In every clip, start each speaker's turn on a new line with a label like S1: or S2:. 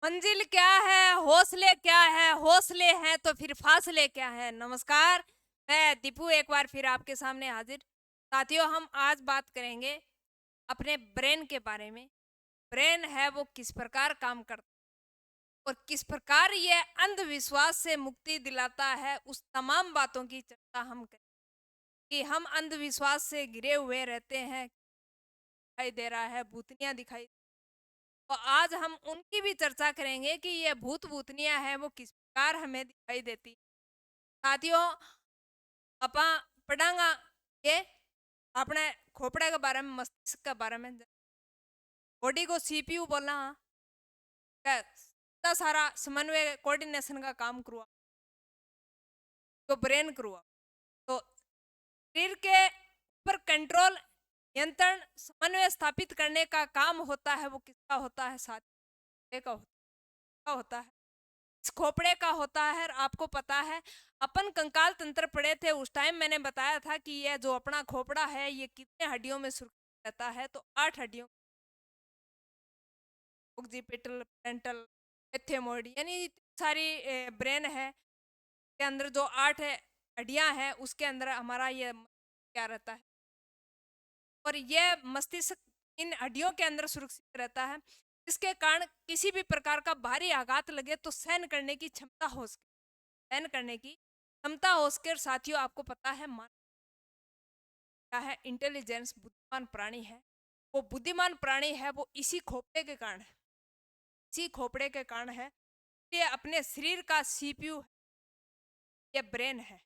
S1: मंजिल क्या है, हौसले क्या है, हौसले हैं तो फिर फासले क्या है। नमस्कार, मैं दीपू एक बार फिर आपके सामने हाजिर। साथियों, हम आज बात करेंगे अपने ब्रेन के बारे में। ब्रेन है वो किस प्रकार काम करता है और किस प्रकार ये अंधविश्वास से मुक्ति दिलाता है, उस तमाम बातों की चर्चा हम करें कि हम अंधविश्वास से घिरे हुए रहते हैं। दिखाई दे रहा है, भूतनियां दिखाई। तो आज हम उनकी भी चर्चा करेंगे कि ये भूत भूतनियां हैं वो किस प्रकार हमें दिखाई देती। साथियों, अपा पढ़ांगा ये अपने खोपड़े के बारे में, मस्तिष्क के बारे में। बॉडी को सीपीयू बोलना, इतना सारा समन्वय कोऑर्डिनेशन का काम करुआ तो ब्रेन करुआ। तो शरीर के ऊपर कंट्रोल, नियंत्रण, समन्वय स्थापित करने का काम होता है वो किसका होता है साथी? का होता है, इस खोपड़े का होता है। आपको पता है, अपन कंकाल तंत्र पढ़े थे उस टाइम, मैंने बताया था कि यह जो अपना खोपड़ा है ये कितने हड्डियों में सुरक्षित रहता है। तो 8 हड्डियों, ऑक्सीपिटल, पेंटल, एथेमोइड, यानी सारी ब्रेन है के अंदर जो 8 हड्डियां हैं उसके अंदर हमारा ये क्या रहता है। और ये मस्तिष्क इन हड्डियों के अंदर सुरक्षित रहता है, जिसके कारण किसी भी प्रकार का भारी आघात लगे तो सहन करने की क्षमता हो सके, सहन करने की क्षमता हो सके। साथियों, आपको पता है मान क्या है? इंटेलिजेंस, बुद्धिमान प्राणी है। वो बुद्धिमान प्राणी है वो इसी खोपड़े के कारण है, इसी खोपड़े के कारण है। ये अपने शरीर का सीपीयू, ये ब्रेन है।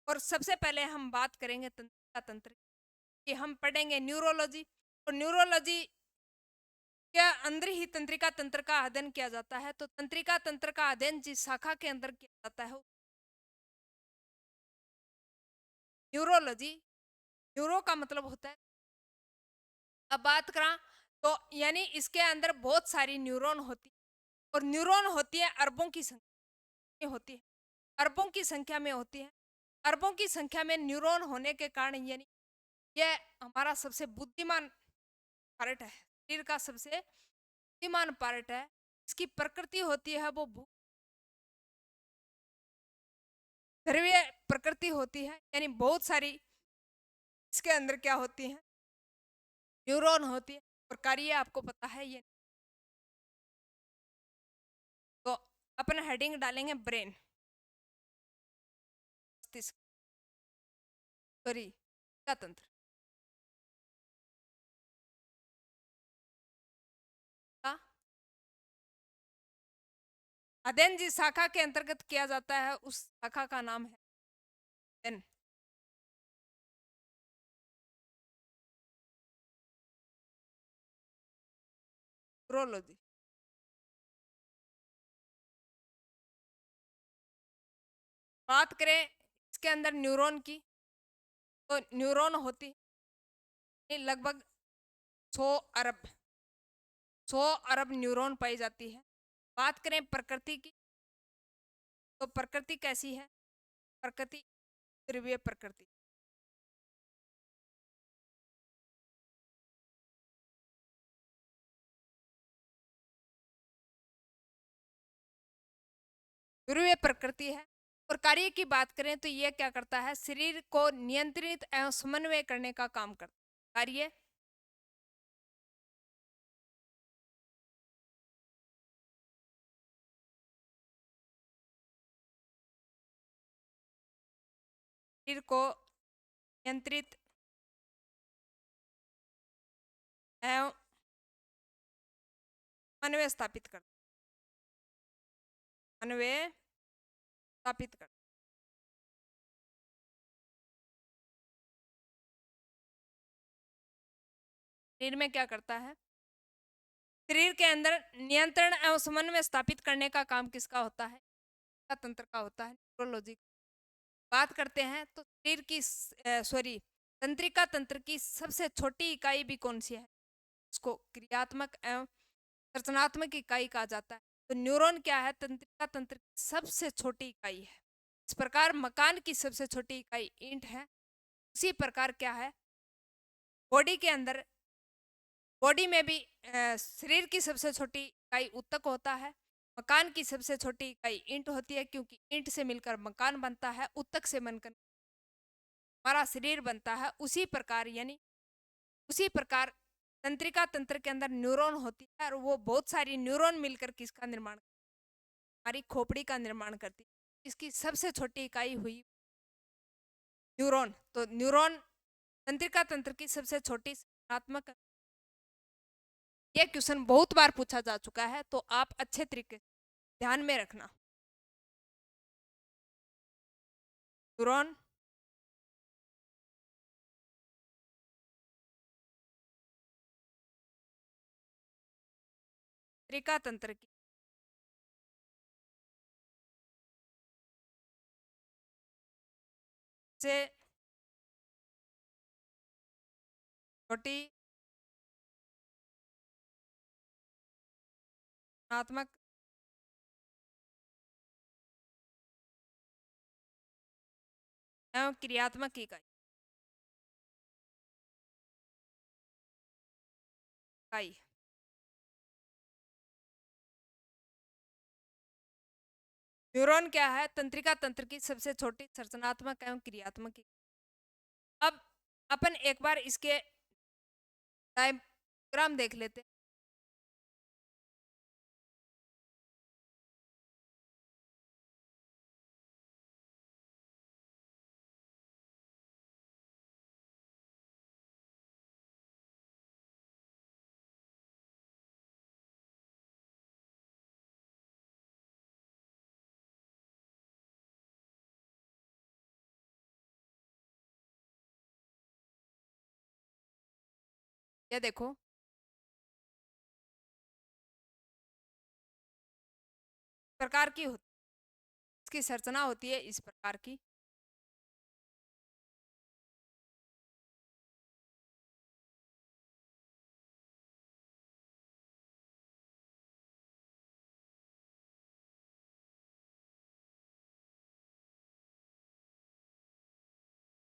S1: और सबसे पहले हम बात करेंगे तंत्र कि हम पढ़ेंगे न्यूरोलॉजी। और न्यूरोलॉजी के अंदर ही तंत्रिका तंत्र का अध्ययन किया जाता है। तो तंत्रिका तंत्र का अध्ययन जिस शाखा के अंदर किया जाता है, न्यूरोलॉजी। न्यूरो का मतलब होता है, अब बात करा तो यानी इसके अंदर बहुत सारी न्यूरॉन होती है। और न्यूरॉन होती है अरबों की संख्या में होती है, अरबों की संख्या में होती है। अरबों की संख्या में न्यूरॉन होने के कारण यानी यह हमारा सबसे बुद्धिमान पार्ट है, शरीर का सबसे बुद्धिमान पार्ट है। इसकी प्रकृति होती है वो ध्रुवीय प्रकृति होती है, यानी बहुत सारी इसके अंदर क्या होती है, न्यूरॉन होती है। और कार्य आपको पता है ये। तो अपन हेडिंग डालेंगे ब्रेन, मस्तिष्क, सॉरी का तंत्र का अध्ययन जिस शाखा के अंतर्गत किया जाता है उस शाखा का नाम है ब्रेन। न्यूरोलॉजी। बात करें इसके अंदर न्यूरॉन की, तो न्यूरॉन होती है लगभग 100 अरब 100 अरब न्यूरॉन पाई जाती है। बात करें प्रकृति की, तो प्रकृति कैसी है? प्रकृति ध्रुवीय प्रकृति। ध्रुवीय प्रकृति है। और कार्य की बात करें तो यह क्या करता है? शरीर को नियंत्रित एवं समन्वय करने का काम करता है। कार्य शरीर को नियंत्रित एवं समन्वय स्थापित करता है, समन्वय स्थापित करता है। शरीर में क्या करता है? शरीर के अंदर नियंत्रण एवं समन्वय स्थापित करने का काम किसका होता है? का तंत्र का होता है, न्यूरोलॉजी। बात करते हैं तो शरीर की सॉरी तंत्रिका तंत्र की सबसे छोटी इकाई भी कौन सी है? उसको क्रियात्मक एवं रचनात्मक इकाई कहा जाता है। तो न्यूरॉन क्या है? तंत्रिका तंत्र की सबसे छोटी इकाई है। इस प्रकार मकान की सबसे छोटी इकाई ईंट है, उसी प्रकार क्या है बॉडी के अंदर, बॉडी में भी शरीर की सबसे छोटी इकाई उत्तक होता है। मकान की सबसे छोटी इकाई ईंट होती है, क्योंकि ईंट से मिलकर मकान बनता है। उत्तक से बनकर हमारा शरीर बनता है। उसी प्रकार तंत्रिका तंत्र के अंदर न्यूरॉन होती है, और वो बहुत सारी न्यूरॉन मिलकर किसका निर्माण, हमारी खोपड़ी का निर्माण करती है। इसकी सबसे छोटी इकाई हुई न्यूरॉन। तो न्यूरॉन तंत्रिका तंत्र की सबसे छोटी संरचनात्मक। ये क्वेश्चन बहुत बार पूछा जा चुका है, तो आप अच्छे तरीके से ध्यान में रखना। न्यूरॉन तंत्रिका तंत्र की से छोटी रचनात्मक एवं क्रियात्मक इकाई। न्यूरॉन क्या है? तंत्रिका तंत्र की सबसे छोटी संरचनात्मक एवं क्रियात्मक इकाई। अब अपन एक बार इसके डायग्राम देख लेते हैं। ये देखो, प्रकार की होती, इसकी संरचना होती है इस प्रकार की।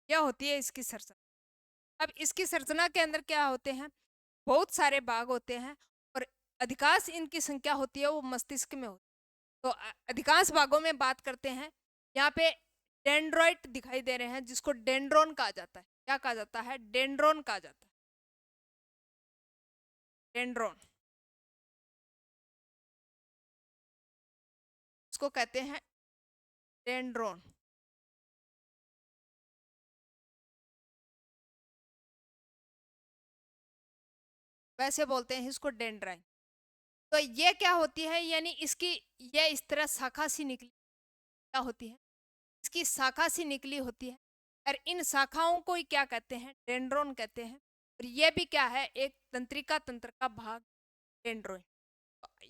S1: यह होती है इसकी संरचना। अब इसकी संरचना के अंदर क्या होते हैं? बहुत सारे भाग होते हैं, और अधिकांश इनकी संख्या होती है वो मस्तिष्क में होती है। तो अधिकांश भागों में बात करते हैं। यहाँ पे डेंड्रॉइट दिखाई दे रहे हैं, जिसको डेंड्रोन कहा जाता है। क्या कहा जाता है? डेंड्रोन कहा जाता है। डेंड्रोन इसको कहते हैं, डेंड्रोन। वैसे बोलते हैं इसको डेंड्राइन। तो ये क्या होती है? यानी इसकी ये इस तरह शाखा सी निकली क्या होती है? इसकी शाखा सी निकली होती है, और इन शाखाओं को ही क्या कहते हैं? डेंड्रोन कहते हैं। और ये भी क्या है? एक तंत्रिका तंत्र का भाग, डेंड्रोइन।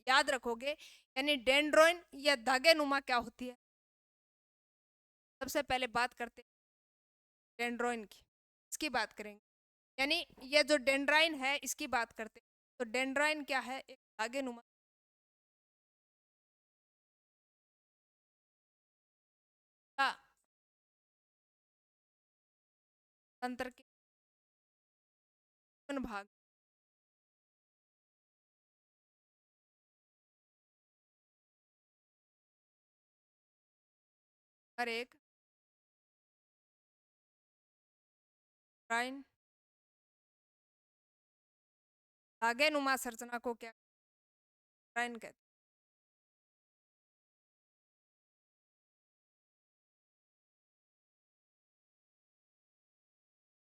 S1: याद रखोगे, यानी डेंड्रोइन या धागे नुमा क्या होती है? सबसे पहले बात करते हैं डेंड्रोइन की, इसकी बात करेंगे। यानी ये जो डेंड्राइन है इसकी बात करते हैं। तो डेंड्राइन क्या है? एक धागे नुमा का तंत्र के भाग। हर एक डेंड्राइन धागे नुमा संरचना को क्या डेंड्राइन कहते हैं?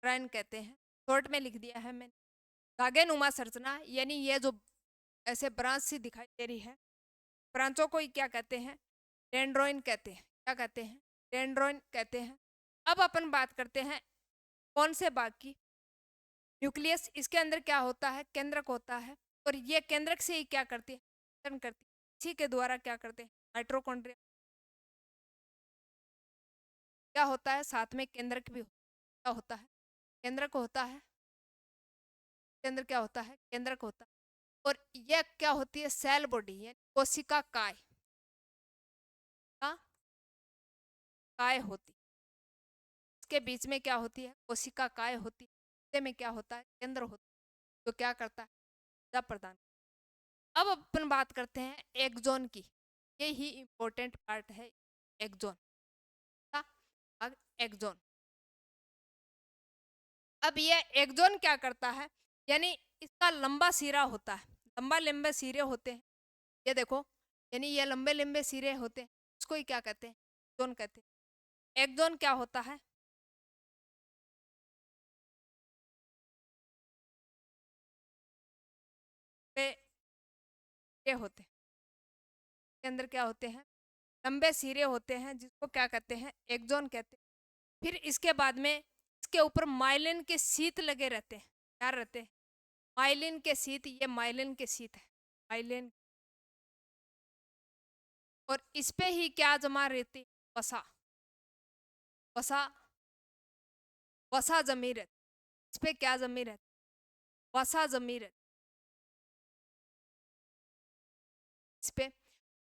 S1: डेंड्राइन कहते हैं। शॉर्ट में लिख दिया है मैंने। धागे नुमा संरचना, यानी ये जो ऐसे ब्रांच सी दिखाई दे रही है, ब्रांचों को ही क्या कहते हैं? डेंड्रोइन कहते हैं। क्या कहते हैं? डेंड्रोइन कहते हैं। अब अपन बात करते हैं कौन से भाग की? न्यूक्लियस। इसके अंदर क्या होता है? केंद्रक होता है, और ये केंद्रक से ही क्या करती है? वितरण करती है। इसी के द्वारा क्या करते हैं? माइटोकॉन्ड्रिया क्या होता है? साथ में केंद्रक भी क्या होता है? केंद्रक होता है। केंद्र क्या होता है? केंद्रक होता है। और यह क्या होती है? सेल बॉडी, यानी कोशिका काय का काय होती। इसके बीच में क्या होती है? कोशिका काय होती है। में क्या होता है? केंद्र होता है, तो क्या करता है? ऊर्जा प्रदान। अब अपन बात करते हैं एक्सोन की। ये ही इम्पोर्टेंट पार्ट है एक्सोन का। अब एक्सोन, अब ये एक्सोन क्या करता है, यानी इसका लंबा सिरा होता है, लंबा लंबे सिरे होते हैं, ये देखो, यानी ये लंबे लंबे सिरे होते हैं, इसको ही क्या कहते हैं, एक्सोन कहते हैं। एक्सोन क्या होता है, पे ये होते हैं, के अंदर क्या होते हैं, लंबे सिरे होते हैं, जिसको क्या कहते हैं, एक्सोन कहते हैं। फिर इसके बाद में इसके ऊपर माइलिन के शीत लगे रहते हैं, क्या रहते हैं, माइलिन के शीत, ये माइलिन के शीत है, माइलिन। और इस पे ही क्या जमा रहती, वसा, वसा, वसा जमी रहती, इस पे क्या जमी रहती, वसा जमी रहती, इस पे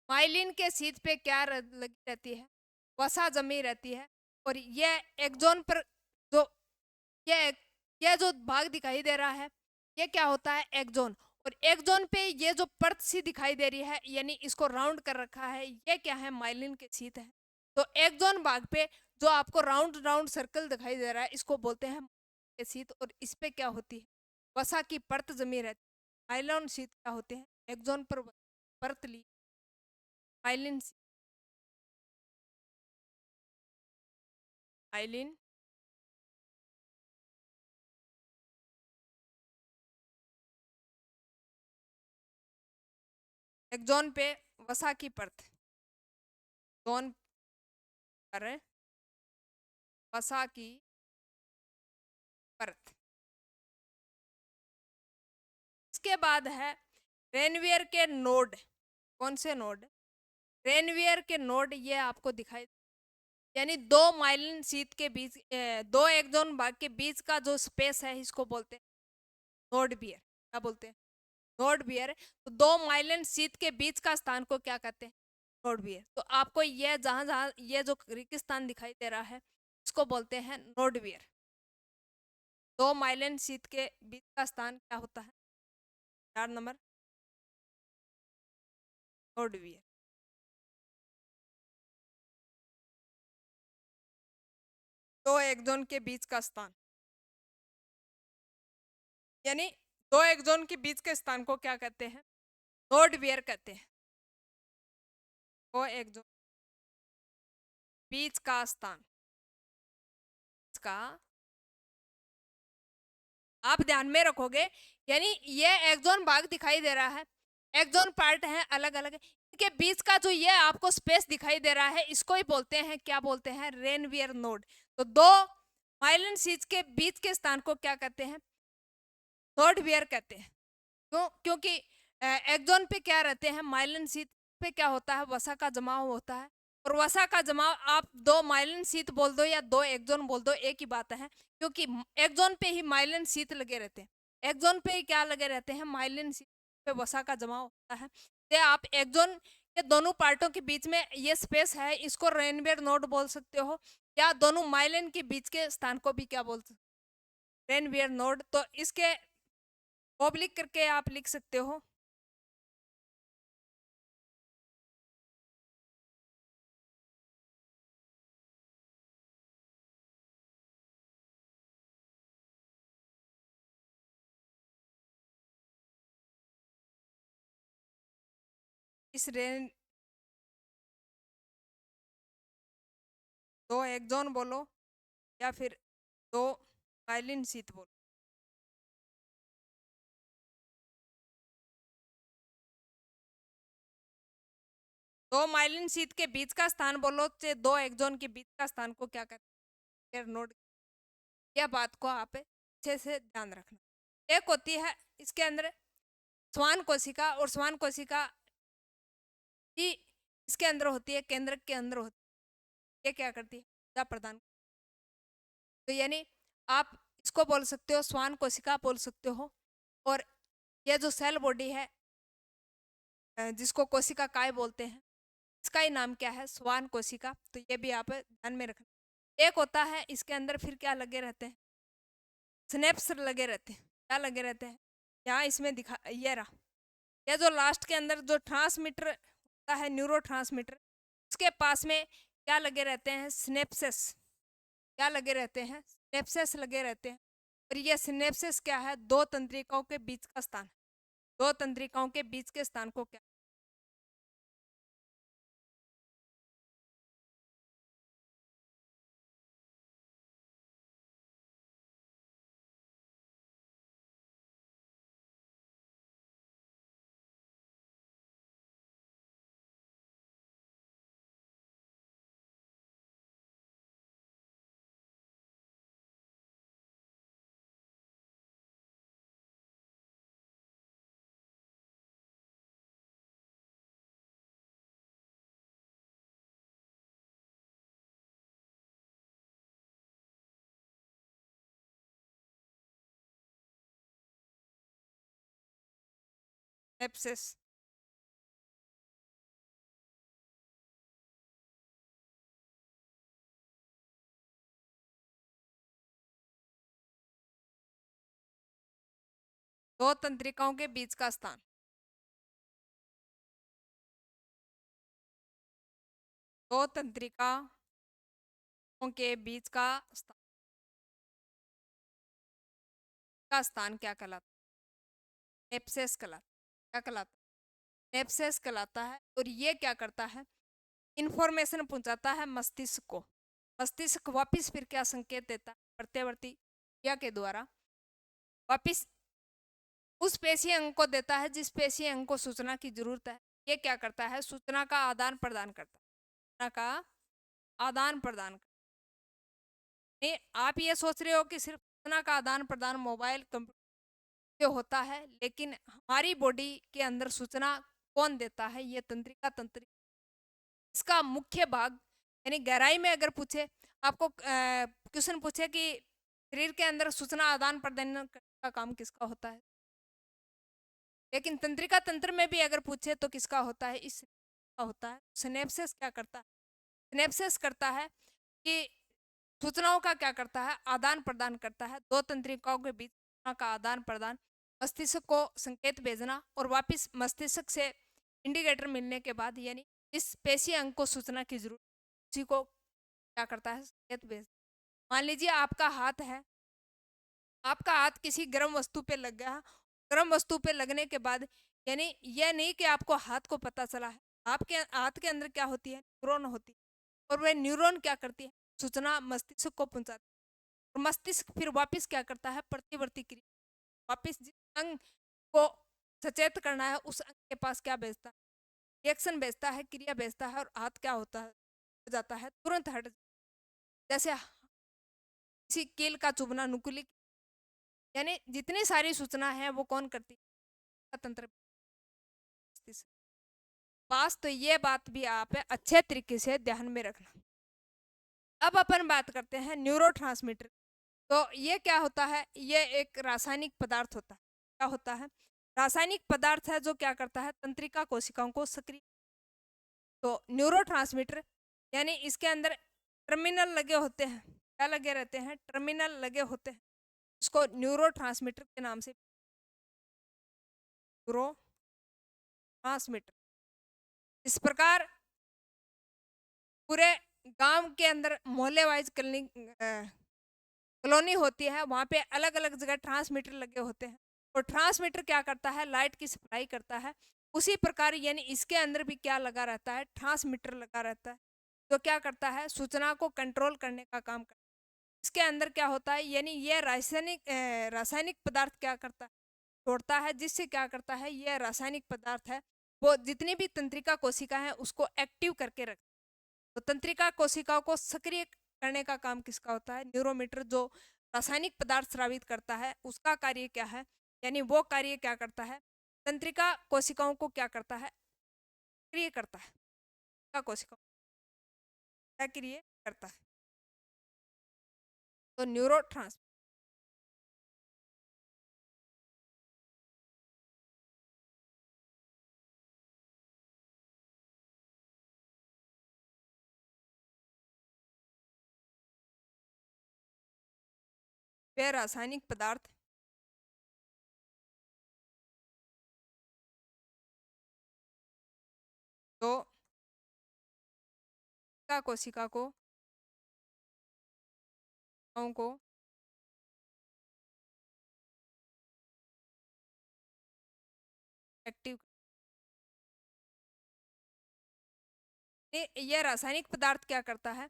S1: माइलिन के शीत पे क्या लगी रहती है, वसा जमी रहती है। और ये एक्सोन पर जो ये ये जो भाग दिखाई दे रहा है, ये क्या होता है, एक्सोन। और एक्सोन पे ये जो परत सी दिखाई दे रही है, यानी इसको राउंड कर रखा है, ये क्या है, माइलिन के शीत है। तो एक्सोन भाग पे जो आपको राउंड राउंड सर्कल दिखाई दे रहा है, इसको बोलते हैं के शीत। और इस पे क्या होती है, वसा की परत जमी रहती है। माइलिन शीत क्या होते हैं, एक्सोन पर परत ली, माइलिन, माइलिन, एक्सोन पे वसा की परत, जोन पर वसा की परत। इसके बाद है रेनवियर के नोड, कौन से नोड, रेनवियर के नोड, ये आपको दिखाई, यानी दो माइलिन शीत के बीच, दो एक्सोन भाग के बीच का जो स्पेस है, इसको बोलते हैं नोड बियर, क्या बोलते हैं, नोड बियर। तो दो माइलिन शीत के बीच का स्थान को क्या कहते हैं, नोड बियर। तो आपको ये जहां जहां ये जो रेगिस्तान दिखाई दे रहा है, इसको बोलते हैं नोड बियर। दो माइलिन शीत के बीच का स्थान क्या होता है, 4 नंबर, नोड बियर। दो एक्सोन के बीच का स्थान, यानी दो एक्सोन के बीच के स्थान को क्या कहते हैं, नोड बियर कहते हैं। दो एक्सोन बीच का स्थान, इसका आप ध्यान में रखोगे, यानी ये एक्सोन भाग दिखाई दे रहा है, एक्सोन पार्ट है अलग अलग, इनके बीच का जो ये आपको स्पेस दिखाई दे रहा है, इसको ही बोलते हैं, क्या बोलते हैं, रेनवियर नोड। तो दो माइलिन शीट्स के बीच के स्थान को क्या कहते हैं, नोड वियर कहते हैं। क्यों, क्योंकि एक्सोन पे क्या रहते हैं, माइलिन शीट पे क्या होता है, वसा का जमाव होता है। और वसा का जमाव, आप दो माइलिन शीट बोल दो या दो एक्सोन बोल दो, एक ही बात है, क्योंकि एक्सोन पे ही माइलिन शीट लगे रहते हैं, एक्सोन पे ही क्या लगे रहते हैं, माइलिन शीट पे वसा का जमाव होता है। तो आप एक्सोन के दोनों पार्टों के बीच में ये स्पेस है, इसको रेनवियर नोड बोल सकते हो, या दोनों माइलिन के बीच के स्थान को भी क्या बोल सकते, रेनवियर नोड। तो इसके ऑब्लिक करके आप लिख सकते हो, इस रेन, दो एक्सोन बोलो या फिर दो माइलिन शीत बोलो। दो माइलिन शीत के बीच का स्थान बोलो, चाहे दो एक्सोन के बीच का स्थान को क्या कहते हैं, नोड। यह बात को आप अच्छे से ध्यान रखना। एक होती है इसके अंदर श्वान कोशिका, और श्वान कोशिका ही इसके अंदर होती है, केंद्रक के अंदर होती है। ये क्या करती है, ऊर्जा प्रदान। तो यानी आप इसको बोल सकते हो श्वान कोशिका बोल सकते हो। और ये जो सेल बॉडी है, जिसको कोशिका काय बोलते हैं, इसका ही नाम क्या है, श्वान कोशिका। तो ये भी आप ध्यान में रखना। एक होता है इसके अंदर फिर क्या लगे रहते हैं, स्नेप्स लगे रहते हैं, क्या लगे रहते हैं, यहाँ इसमें दिखा, ये रहा, या जो लास्ट के अंदर जो ट्रांसमीटर होता है, न्यूरो ट्रांसमीटर, उसके पास में क्या लगे रहते हैं, सिनेप्सेस। क्या लगे रहते हैं, सिनेप्सेस लगे रहते हैं। और ये सिनेप्सेस क्या है, दो तंत्रिकाओं के बीच का स्थान। दो तंत्रिकाओं के बीच के स्थान को क्या, सिनेप्सेस। दो तंत्रिकाओं के बीच का स्थान। दो तंत्रिकाओं के बीच का स्थान क्या कहलाता है, नेप्सेस कहलाता है। क्या कहलाता है, नेप्सेस कहलाता है। और ये क्या करता है, इंफॉर्मेशन पहुंचाता है मस्तिष्क को। मस्तिष्क वापिस फिर क्या संकेत देता है, प्रत्यवर्ती क्रिया के द्वारा वापिस उस पेशी अंग को देता है जिस पेशी अंग को सूचना की जरूरत है। ये क्या करता है, सूचना का आदान प्रदान करता है। सूचना का आदान प्रदान। नहीं, आप ये सोच रहे हो कि सिर्फ सूचना का आदान प्रदान मोबाइल कंप्यूटर से होता है, लेकिन हमारी बॉडी के अंदर सूचना कौन देता है, ये तंत्रिका। इसका मुख्य भाग यानी गहराई में अगर पूछे, आपको क्वेश्चन पूछे कि शरीर के अंदर सूचना आदान प्रदान का काम किसका होता है, लेकिन तंत्रिका तंत्र में भी अगर पूछे तो किसका होता है, इस का होता है। सिनेप्सिस क्या करता है, सिनेप्सिस करता है कि सूचनाओं का क्या करता है, आदान प्रदान करता है। दो तंत्रिकाओं के बीच सूचना का आदान प्रदान, मस्तिष्क को संकेत भेजना और वापस मस्तिष्क से इंडिकेटर मिलने के बाद यानी इस पेशी अंग को सूचना की जरूरत, उसी को क्या करता है, संकेत भेज। मान लीजिए आपका हाथ है, आपका हाथ किसी गर्म वस्तु पे लग गया। गर्म वस्तु पे लगने के बाद यानी यह नहीं कि आपको हाथ को पता चला है, आपके हाथ के अंदर क्या होती है, न्यूरॉन होती है। और वह न्यूरॉन क्या करती है, सूचना मस्तिष्क को पहुंचाती है। और मस्तिष्क फिर वापस क्या करता है, प्रतिवर्ती क्रिया, वापस जिस अंग को सचेत करना है उस अंग के पास क्या भेजता है, रिएक्शन भेजता है, क्रिया भेजता है। और हाथ क्या होता है, हो जाता है, तुरंत हट। जैसे किसी कील का चुभना, नुकीली, यानी जितनी सारी सूचना है वो कौन करती है, तंत्र। पास तो ये बात भी आप अच्छे तरीके से ध्यान में रखना। अब अपन बात करते हैं न्यूरोट्रांसमीटर। तो ये क्या होता है, ये एक रासायनिक पदार्थ होता है। क्या होता है, रासायनिक पदार्थ है जो क्या करता है, तंत्रिका कोशिकाओं को सक्रिय। तो न्यूरोट्रांसमीटर यानी इसके अंदर टर्मिनल लगे होते हैं। क्या लगे रहते हैं, टर्मिनल लगे होते हैं। उसको न्यूरोट्रांसमीटर के नाम से, न्यूरोट्रांसमीटर। इस प्रकार पूरे गांव के अंदर मोहल्ले वाइज कॉलोनी होती है, वहाँ पे अलग अलग जगह ट्रांसमीटर लगे होते हैं। और ट्रांसमीटर क्या करता है, लाइट की सप्लाई करता है। उसी प्रकार यानी इसके अंदर भी क्या लगा रहता है, ट्रांसमीटर लगा रहता है, तो क्या करता है, सूचना को कंट्रोल करने का काम करता है। इसके अंदर क्या होता है, यानी ये रासायनिक पदार्थ क्या करता है, छोड़ता है, जिससे क्या करता है, यह रासायनिक पदार्थ है वो जितनी भी तंत्रिका कोशिका है उसको एक्टिव करके रखता है। तो तंत्रिका कोशिकाओं को सक्रिय करने का काम किसका होता है, न्यूरोमीटर। जो रासायनिक पदार्थ स्रावित करता है उसका कार्य क्या है, यानी वो कार्य क्या करता है, तंत्रिका कोशिकाओं को क्या करता है, सक्रिय करता है। तंत्रिका कोशिकाओं क्या सक्रिय करता है, तो न्यूरो वे रासायनिक पदार्थ तो कोशिका को एक्टिव, यह रासायनिक पदार्थ क्या करता है,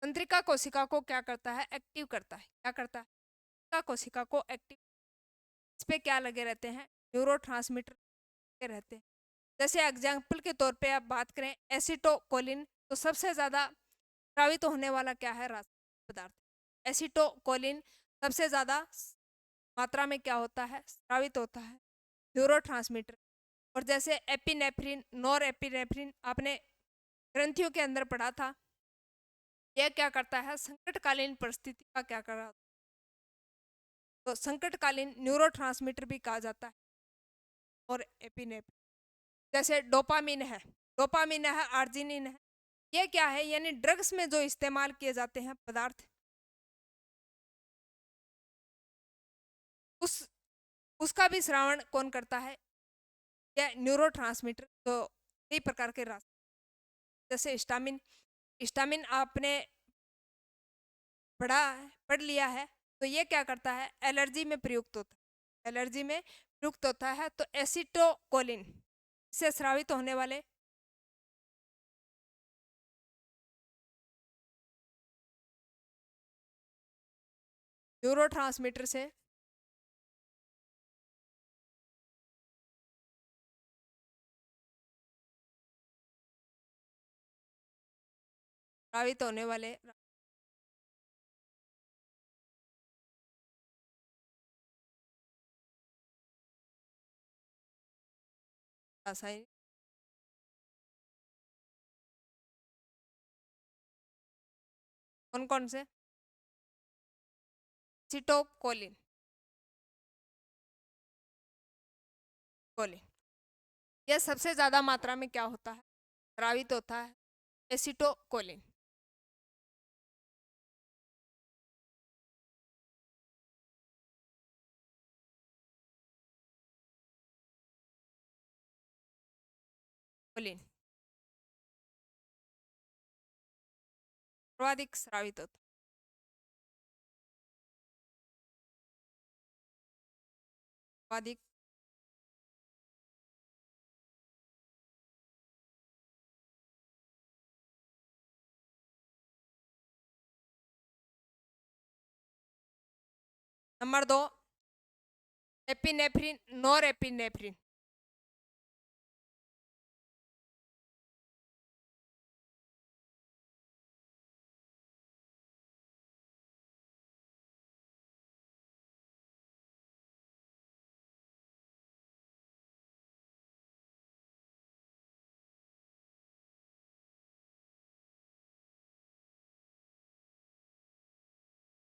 S1: तंत्रिका कोशिका को क्या करता है, एक्टिव करता है। क्या करता है, तंत्रिका कोशिका को एक्टिव, इस पे क्या लगे रहते हैं, न्यूरोट्रांसमीटर लगे रहते हैं। जैसे एग्जाम्पल के तौर पे आप बात करें एसिटोकोलिन, तो सबसे ज्यादा स्रावित होने वाला क्या है, रासायनिक पदार्थ। एसिटोकोलिन सबसे ज्यादा मात्रा में क्या होता है, स्रावित होता है न्यूरोट्रांसमीटर। और जैसे एपिनेफ्रिन, नॉर एपिनेफ्रिन आपने ग्रंथियों के अंदर पढ़ा था, यह क्या करता है, संकटकालीन परिस्थिति का क्या कर रहा है, तो संकटकालीन न्यूरोट्रांसमीटर भी कहा जाता है। और एपिनेफ्रिन जैसे डोपामिन है, आर्जिनिन है, ये क्या है, यानी ड्रग्स में जो इस्तेमाल किए जाते हैं पदार्थ, उसका भी श्रावण कौन करता है, यह न्यूरोट्रांसमीटर। तो कई प्रकार के रास्ते, जैसे हिस्टामिन आपने पढ़ लिया है, तो ये क्या करता है, एलर्जी में प्रयुक्त होता है, एलर्जी में प्रयुक्त होता है। तो एसिटोकोलिन से स्रावित होने वाले न्यूरोट्रांसमीटर से स्रावित होने वाले रासायनिक, कौन कौन से, एसिटोकोलिन, कोलिन, यह सबसे ज्यादा मात्रा में क्या होता है, स्रावित होता है एसिटोकोलिन। कोलिन सर्वाधिक स्रावित होता है। सर्वाधिक नंबर 2 एपिनेफ्रिन, नॉर एपिनेफ्रिन,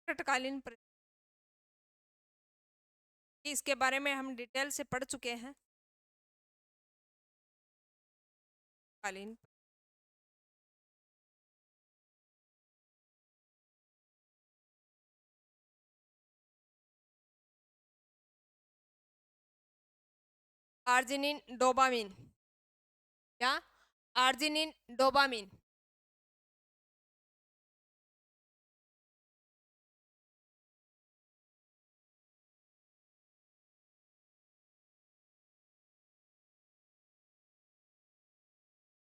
S1: संकटकालीन इसके बारे में हम डिटेल से पढ़ चुके हैं। कालीन आर्जिनिन डोपामिन, क्या, arginine dopamine,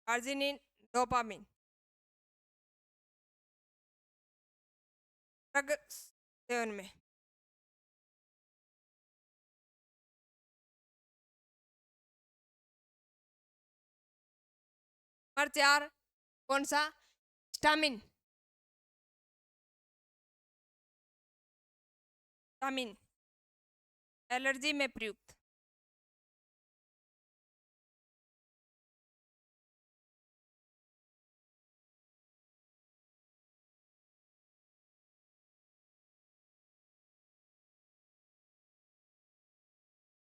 S1: arginine dopamine drug seven में, नंबर 4 कौन सा, स्टामिन, स्टामिन एलर्जी में प्रयुक्त,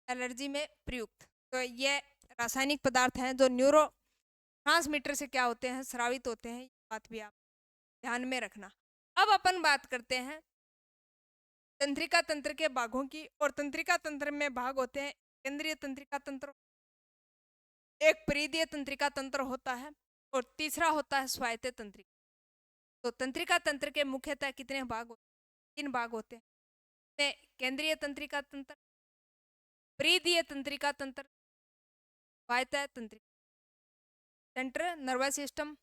S1: एलर्जी में प्रयुक्त। तो ये रासायनिक पदार्थ हैं जो न्यूरो ट्रांसमीटर से क्या होते हैं, स्रावित होते हैं, ये बात भी आप ध्यान में रखना। अब अपन बात करते हैं तंत्रिका तंत्र के भागों की, और तंत्रिका तंत्र में भाग होते हैं केंद्रीय तंत्रिका तंत्र, एक परिधीय तंत्रिका तंत्र होता है और तीसरा होता है स्वायत्त तंत्रिका। तो तंत्रिका तंत्र के मुख्यतः कितने भाग होते हैं? 3 भाग होते हैं। केंद्रीय तंत्रिका तंत्र, परिधीय तंत्रिका तंत्र, स्वायत्त तंत्रिका। Central nervous system,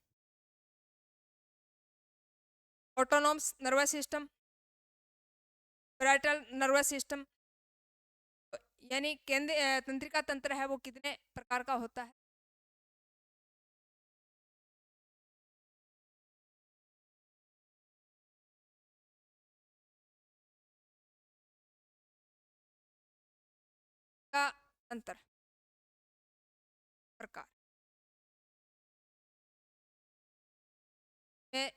S1: autonomous nervous system, parietal nervous system. यानी केंद्रीय तंत्रिका तंत्र है वो कितने प्रकार का होता है? का तंत्र प्रकार में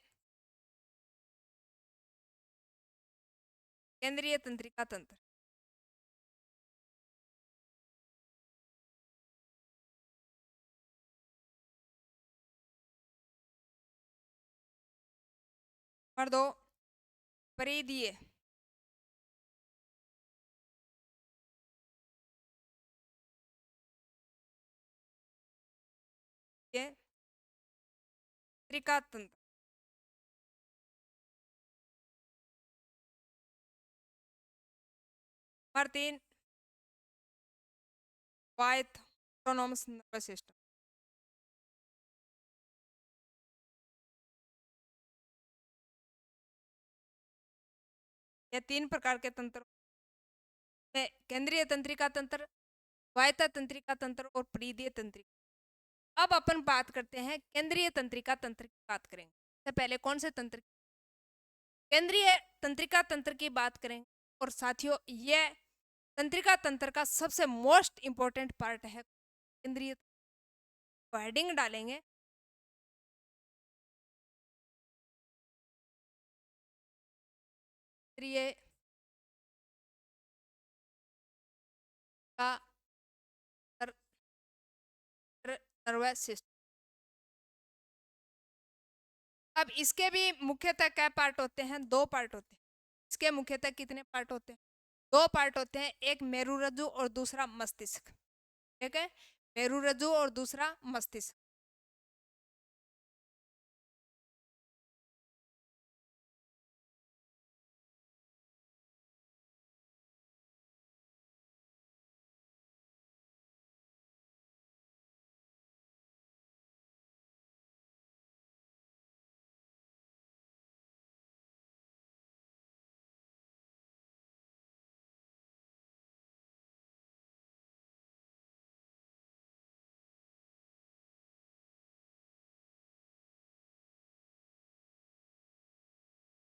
S1: केंद्रीय तंत्रिका तंत्र, नंबर 2 परिधीय, तंत्रिका तंत्र। नंबर 3 स्वायत्त ऑटोनॉमस नर्वस सिस्टम। ये 3 प्रकार के तंत्र में केंद्रीय तंत्रिका तंत्र, स्वायत्त तंत्रिका तंत्र और परिधीय तंत्रिका। अब अपन बात करते हैं केंद्रीय तंत्रिका तंत्र की बात करेंगे। सबसे पहले कौन से तंत्र? केंद्रीय तंत्रिका तंत्र की बात करें। और साथियों, ये तंत्रिका तंत्र का सबसे मोस्ट इंपॉर्टेंट पार्ट है केंद्रीय। हेडिंग डालेंगे केंद्रीय का नर्वस सिस्टम। अब इसके भी मुख्यतः क्या पार्ट होते हैं? 2 पार्ट होते हैं। इसके मुख्यतः कितने पार्ट होते हैं? 2 पार्ट होते हैं, एक मेरुरज्जु और दूसरा मस्तिष्क। ठीक है, मेरुरज्जु और दूसरा मस्तिष्क।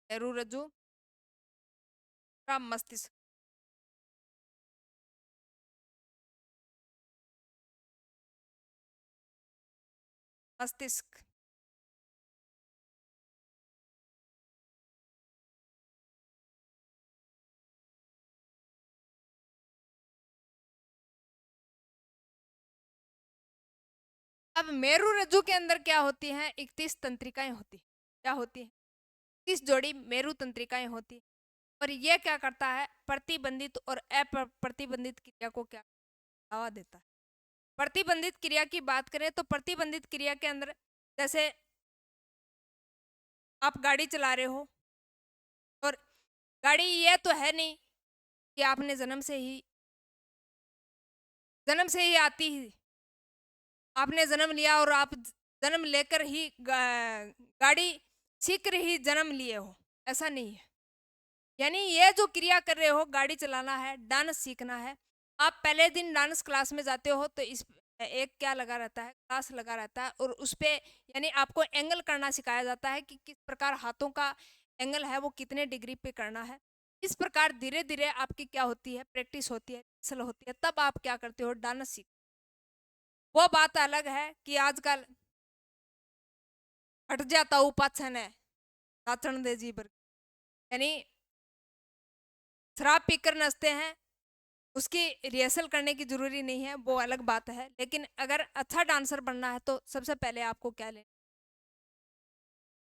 S1: मेरुरज्जु, मस्तिष्क। मस्तिष्क अब मेरुरज्जु के अंदर क्या होती हैं? 31 तंत्रिकाएं होती। क्या होती है? 30 जोड़ी मेरु तंत्रिकाएं होती। और ये क्या करता है? प्रतिबंधित और अप्रतिबंधित क्रिया को क्या बढ़ावा देता है? प्रतिबंधित क्रिया की बात करें तो प्रतिबंधित क्रिया के अंदर जैसे आप गाड़ी चला रहे हो और गाड़ी ये तो है नहीं कि आपने जन्म से ही आती ही आपने जन्म लिया और आप जन्म लेकर ही गाड़ी सीख ही जन्म लिए हो, ऐसा नहीं है। यानी ये जो क्रिया कर रहे हो, गाड़ी चलाना है, डांस सीखना है। आप पहले दिन डांस क्लास में जाते हो तो इस एक क्या लगा रहता है? क्लास लगा रहता है और उस पे यानी आपको एंगल करना सिखाया जाता है कि किस प्रकार हाथों का एंगल है वो कितने डिग्री पे करना है। इस प्रकार धीरे धीरे आपकी क्या होती है? प्रैक्टिस होती है, रिहर्सल होती है, तब आप क्या करते हो? डांस सीख। वो बात अलग है कि आजकल हट जाता हूँ पाछन है नाचन दे जी पर, यानी शराब पीकर नचते हैं, उसकी रिहर्सल करने की जरूरी नहीं है, वो अलग बात है। लेकिन अगर अच्छा डांसर बनना है तो सबसे पहले आपको क्या लेना,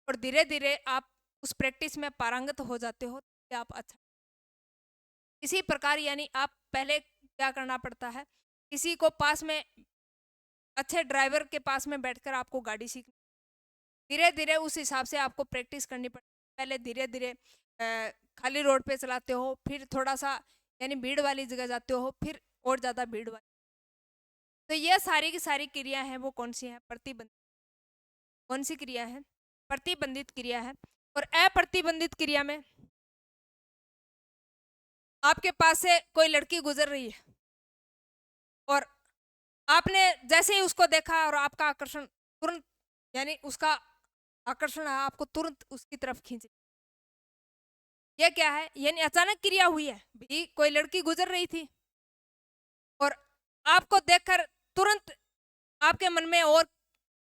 S1: और धीरे धीरे आप उस प्रैक्टिस में पारंगत हो जाते हो कि आप अच्छा। इसी प्रकार यानी आप पहले क्या करना पड़ता है? किसी को पास में अच्छे ड्राइवर के पास में बैठकर आपको गाड़ी सीखनी, धीरे धीरे उस हिसाब से आपको प्रैक्टिस करनी पड़ती है। पहले धीरे धीरे खाली रोड पे चलाते हो, फिर थोड़ा सा यानी भीड़ वाली जगह जाते हो, फिर और ज़्यादा भीड़ वाली। तो ये सारी की सारी क्रिया हैं वो कौन सी हैं? प्रतिबंधित। कौन सी क्रिया है? प्रतिबंधित क्रिया है। और अप्रतिबंधित क्रिया में आपके पास से कोई लड़की गुजर रही है और आपने जैसे ही उसको देखा और आपका आकर्षण तुरंत, यानी उसका आकर्षण आपको तुरंत उसकी तरफ खींच, यह क्या है? यानी अचानक क्रिया हुई है। भी कोई लड़की गुजर रही थी और आपको देखकर तुरंत आपके मन में और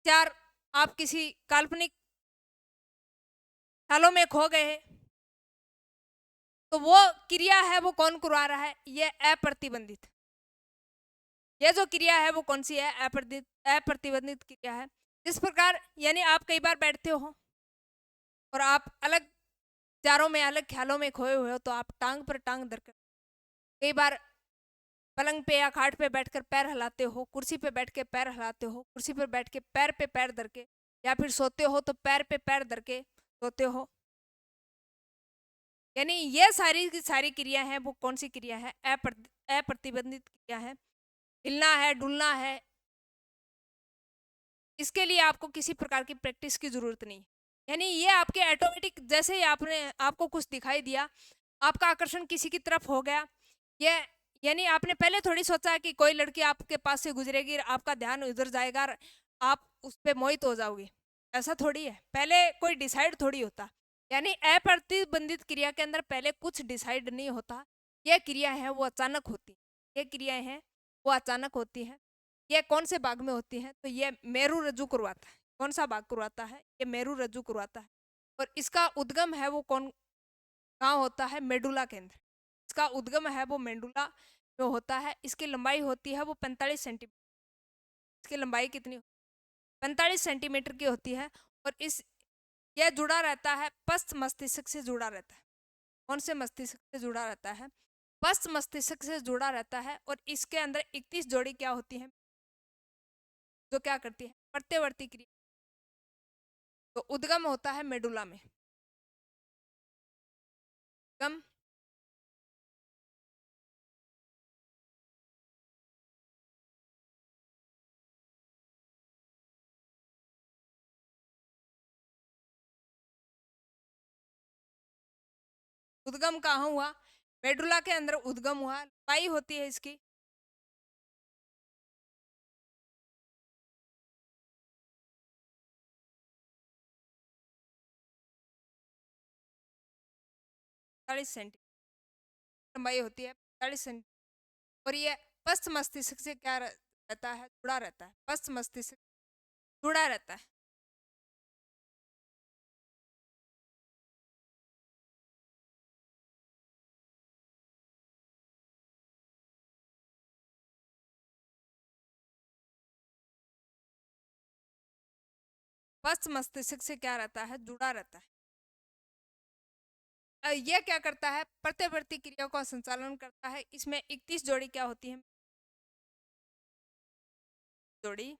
S1: चार, आप किसी काल्पनिक ख्यालों में खो गए, तो वो क्रिया है वो कौन करवा रहा है? ये अप्रतिबंधित। ये जो क्रिया है वो कौन सी है? अप्रतिबंधित क्रिया है। इस प्रकार यानी आप कई बार बैठते हो और आप अलग विचारों में, अलग ख्यालों में खोए हुए हो, तो आप टांग पर टांग धरकर कई बार पलंग पे या खाट पे बैठकर पैर हिलाते हो, कुर्सी पे बैठ के पैर हिलाते हो, कुर्सी पर बैठ के पैर पे पैर धर के, या फिर सोते हो तो पैर पे पैर धर के सोते हो। यानी ये सारी की सारी क्रिया है वो कौन सी क्रिया है? अप्रतिबंधित क्रिया है। हिलना है, डुलना है, इसके लिए आपको किसी प्रकार की प्रैक्टिस की जरूरत नहीं। यानी ये आपके ऑटोमेटिक, जैसे ही आपने आपको कुछ दिखाई दिया, आपका आकर्षण किसी की तरफ हो गया, ये यानी आपने पहले थोड़ी सोचा कि कोई लड़की आपके पास से गुजरेगी, आपका ध्यान उधर जाएगा, आप उस पर मोहित हो जाओगे, ऐसा थोड़ी है। पहले कोई डिसाइड थोड़ी होता। यानी अप्रतिबंधित क्रिया के अंदर पहले कुछ डिसाइड नहीं होता। ये क्रिया है वो अचानक होती है। ये क्रियाएं हैं वो अचानक होती है। ये कौन से भाग में होती है? तो ये मेरु रज्जु करवाता है। कौन सा भाग करवाता है? ये मेरु रज्जु करवाता है। और इसका उद्गम है वो कौन, कहाँ होता है? मेडुला के अंदर। इसका उद्गम है वो मेडुला में होता है। इसकी लंबाई होती है वो 45 सेंटीमीटर। इसकी लंबाई कितनी? 45 सेंटीमीटर की होती है। और इस यह जुड़ा रहता है पश्च मस्तिष्क से, जुड़ा रहता है। कौन से मस्तिष्क से जुड़ा रहता है? पश्च मस्तिष्क से जुड़ा रहता है। और इसके अंदर 31 जोड़ी क्या होती है, जो क्या करती है? प्रत्यवर्ती क्रिया। तो उद्गम होता है मेडुला में। उद्गम उद्गम कहाँ हुआ? मेडुला के अंदर उद्गम हुआ। लंबाई होती है इसकी 40 सेंटीमीटर। लंबाई होती है 40 सेंटीमीटर। और ये पश्च मस्तिष्क से क्या रहता है? जुड़ा रहता है। पश्च मस्तिष्क जुड़ा रहता है। पश्च मस्तिष्क से क्या रहता है? जुड़ा रहता है। ये क्या करता है? प्रत्यवर्ती क्रिया का संचालन करता है। इसमें 31 जोड़ी क्या होती है? जोड़ी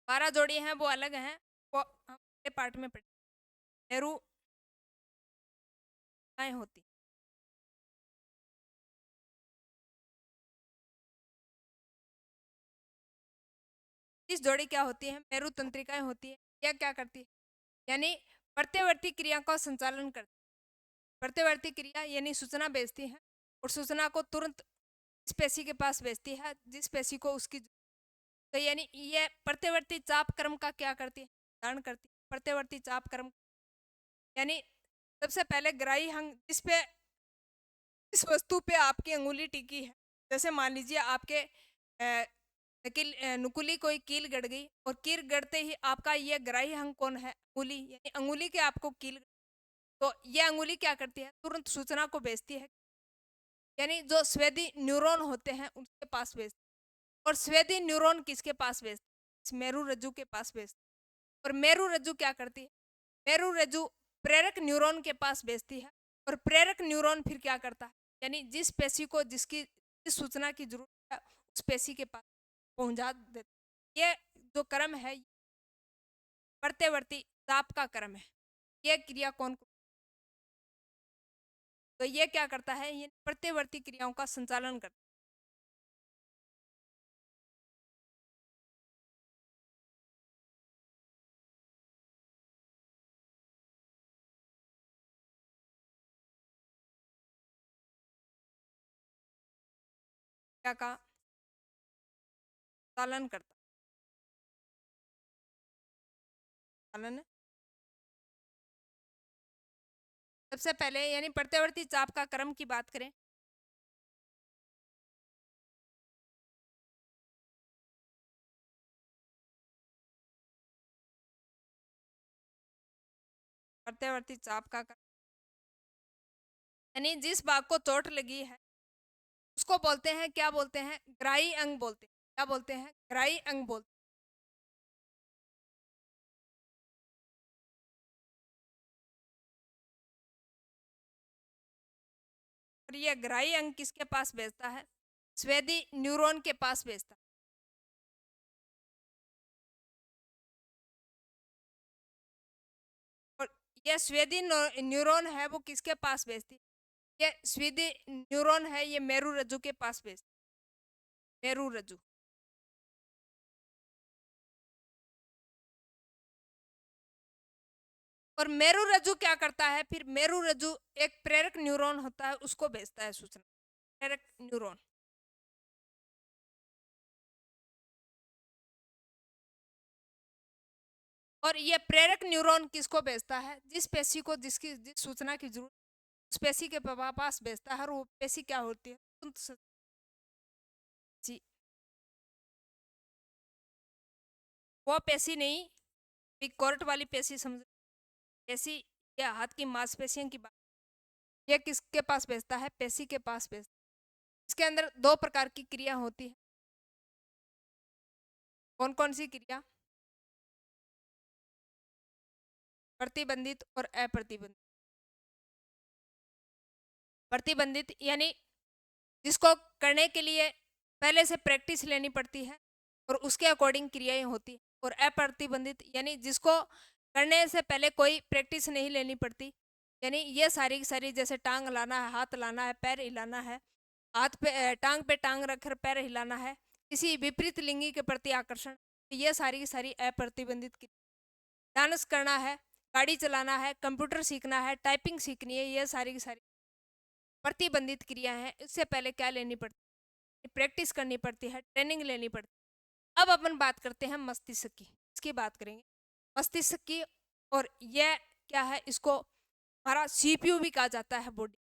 S1: 12 जोड़ी हैं वो अलग हैं, वो हम अगले पार्ट में पढ़ेंगे। नेहरू होती, 30 जोड़ी क्या होती है? मेरु तंत्रिकाएं होती है। यह क्या करती है? यानी प्रत्यवर्ती क्रिया का संचालन करती है। प्रत्यवर्ती क्रिया यानी सूचना भेजती है और सूचना को तुरंत इस पेशी के पास भेजती है जिस पेशी को उसकी, तो यानी ये प्रत्यवर्ती चाप क्रम का क्या करती है? धारण करती है। प्रत्यवर्ती चाप क्रम यानी सबसे पहले ग्राही अंग जिस पे, इस वस्तु पे आपकी अंगुली टिकी है, जैसे मान लीजिए आपके नुकुली कोई कील गड़ गई और कील गड़ते ही आपका ये ग्राही अंग कौन है? अंगुली। यानी अंगुली के आपको कील, तो ये अंगुली क्या करती है? तुरंत सूचना को भेजती है। यानी जो स्वेदी न्यूरॉन होते हैं उनके पास भेजती है। और स्वेदी न्यूरॉन किसके पास भेजती है? मेरु रज्जु के पास भेजती है। और मेरु रज्जु क्या करती है? मेरु रज्जु प्रेरक न्यूरॉन के पास भेजती है। और प्रेरक न्यूरॉन फिर क्या करता है? यानी जिस पेशी को जिसकी जिस सूचना की जरूरत है उस पेशी के पास पहुंचा देते। ये जो क्रम है प्रत्यवर्ती चाप का क्रम है। ये क्रिया कौन, तो ये क्या करता है, ये प्रत्यवर्ती क्रियाओं का संचालन करता है। क्या का पालन करता पालन है। सबसे पहले यानी प्रत्यवर्ती चाप का क्रम की बात करें, प्रत्यवर्ती चाप का क्रम यानी जिस भाग को चोट लगी है उसको बोलते हैं, क्या बोलते हैं, ग्राही अंग बोलते हैं। क्या बोलते हैं, ग्राही अंग बोलते हैं। और ये ग्राही अंग किसके पास भेजता है, स्वेदी न्यूरॉन के पास भेजता है। और ये स्वेदी न्यूरॉन है वो किसके पास भेजती है, ये स्वेदी न्यूरॉन है ये मेरू रज्जु के पास भेजती है, मेरू रज्जु। और मेरू रज्जु क्या करता है, फिर मेरू रज्जु एक प्रेरक न्यूरॉन होता है उसको भेजता है सूचना, प्रेरक न्यूरॉन। और ये प्रेरक न्यूरॉन किसको भेजता है, जिस पेशी को जिस सूचना की जरूरत उस पेशी के पास भेजता है। और वो पेशी क्या होती है, जी, वो पेशी नहीं, कोर्ट वाली पेशी समझ, पेशी या हाथ की मांसपेशियों की बात, ये किसके पास भेजता है, पेशी के पास भेजता है। इसके अंदर दो प्रकार की क्रिया होती है, कौन कौन सी क्रिया, प्रतिबंधित और अप्रतिबंधित। प्रतिबंधित यानी जिसको करने के लिए पहले से प्रैक्टिस लेनी पड़ती है और उसके अकॉर्डिंग क्रियाएं होती है। और अप्रतिबंधित यानी जिसको करने से पहले कोई प्रैक्टिस नहीं लेनी पड़ती, यानी ये सारी की सारी, जैसे टांग लाना है, हाथ लाना है, पैर हिलाना है, हाथ पे टांग पे टांग रखकर पैर हिलाना है, किसी विपरीत लिंगी के प्रति आकर्षण, ये सारी की सारी अप्रतिबंधित क्रिया। डांस करना है, गाड़ी चलाना है, कंप्यूटर सीखना है, टाइपिंग सीखनी है, ये सारी की सारी प्रतिबंधित क्रिया है। इससे पहले क्या लेनी पड़ती है, प्रैक्टिस करनी पड़ती है, ट्रेनिंग लेनी पड़ती है। अब अपन बात करते हैं मस्तिष्क की, इसकी बात करेंगे मस्तिष्क की। और यह क्या है, इसको हमारा सीपीयू भी कहा जाता है, बॉडी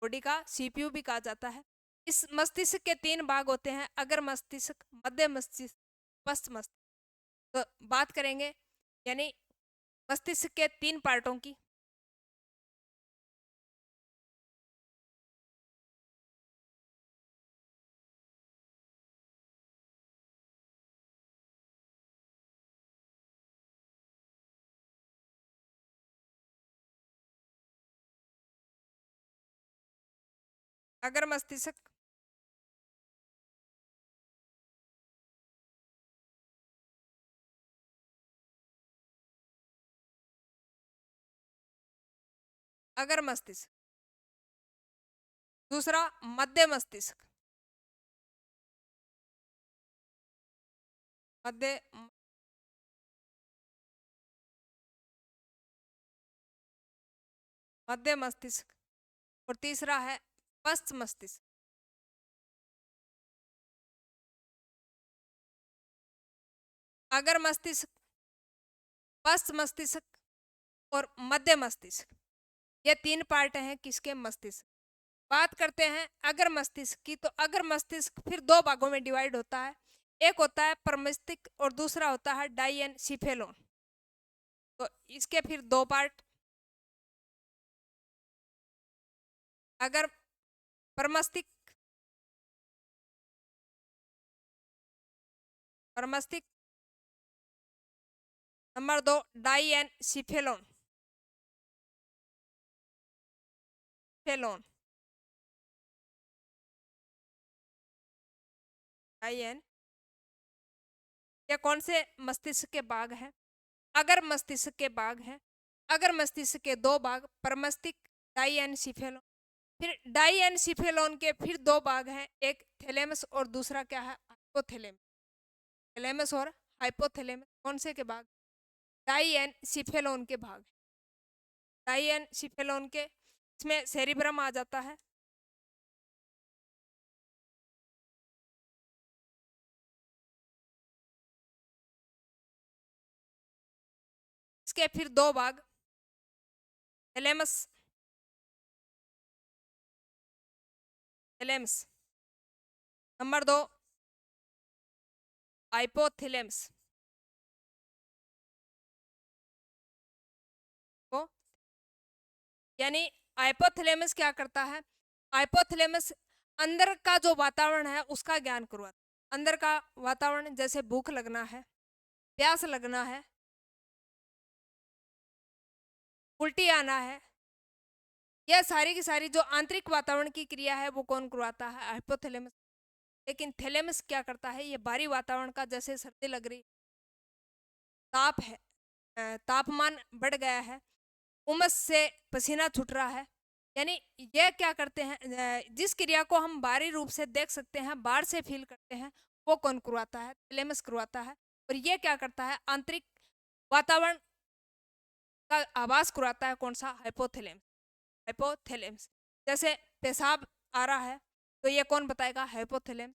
S1: बॉडी का सीपीयू भी कहा जाता है। इस मस्तिष्क के तीन भाग होते हैं, अगर मस्तिष्क, मध्य मस्तिष्क, पश्च मस्तिष्क। तो बात करेंगे यानी मस्तिष्क के तीन पार्टों की। अगर मस्तिष्क, अगर मस्तिष्क, दूसरा मध्य मस्तिष्क, मध्य मध्य मस्तिष्क। और तीसरा है पश्च मस्तिष्क। अगर मस्तिष्क, पश्च मस्तिष्क और मध्य मस्तिष्क, ये तीन पार्ट हैं किसके, मस्तिष्क। बात करते हैं अगर मस्तिष्क की, तो अगर मस्तिष्क फिर दो भागों में डिवाइड होता है, एक होता है परमस्तिष्क और दूसरा होता है डाइएनसीफेलोन। तो इसके फिर दो पार्ट, अगर परमस्तिष्क, परमस्तिष्क, नंबर दो डाइएनसीफेलोन, फेलोन, डाइएन ये कौन से मस्तिष्क के भाग हैं? अगर मस्तिष्क के भाग हैं, अगर मस्तिष्क के दो भाग, परमस्तिष्क, डाइएनसीफेलोन। फिर डाइएनसीफेलोन के फिर दो भाग हैं, एक थैलेमस और दूसरा क्या है, हाइपोथैलेमस। थैलेमस और हाइपोथैलेमस कौन से के भाग? डाइएनसीफेलोन के भाग। डाइएनसीफेलोन के इसमें सेरिब्रम आ जाता है। इसके फिर दो भाग, थैलेमस, थैलेमस, नंबर दो हाइपोथैलेमस को, यानी हाइपोथैलेमस क्या करता है? हाइपोथैलेमस अंदर का जो वातावरण है उसका ज्ञान करवाता है। अंदर का वातावरण जैसे भूख लगना है, प्यास लगना है, उल्टी आना है, यह सारी की सारी जो आंतरिक वातावरण की क्रिया है वो कौन करवाता है? हाइपोथैलेमस। लेकिन थैलेमस क्या करता है? ये बाहरी वातावरण का, जैसे सर्दी लग रही, ताप है, तापमान बढ़ गया है, उमस से पसीना छूट रहा है, यानी ये क्या करते हैं, जिस क्रिया को हम बाहरी रूप से देख सकते हैं, बाहर से फील करते हैं, वो कौन करवाता है? थैलेमस करवाता है। और ये क्या करता है? आंतरिक वातावरण का आभास करवाता है, कौन सा? हाइपोथैलेमस। हाइपोथैलेमस। जैसे पेशाब आ रहा है तो ये कौन बताएगा? हाइपोथैलेमस।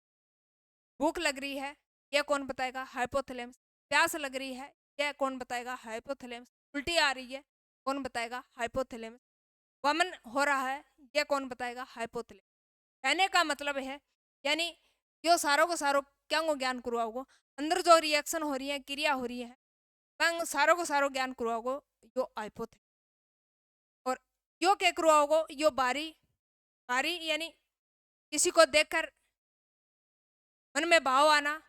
S1: भूख लग रही है, ये कौन बताएगा? हाइपोथैलेमस। प्यास लग रही है, ये कौन बताएगा? हाइपोथैलेमस। उल्टी आ रही है, कौन बताएगा? हाइपोथैलेमस। वमन हो रहा है, ये कौन बताएगा? हाइपोथैलेमस। कहने का मतलब है, यानी यो सारों को सारों क्या को ज्ञान करवाओगो, अंदर जो रिएक्शन हो रही है, क्रिया हो रही है, मैं सारों को सारों ज्ञान करवाओगो यो हाइपोथैलेमस। और यो क्या करवाओगो? यो बारी, बारी यानी किसी को देखकर मन में भाव आना,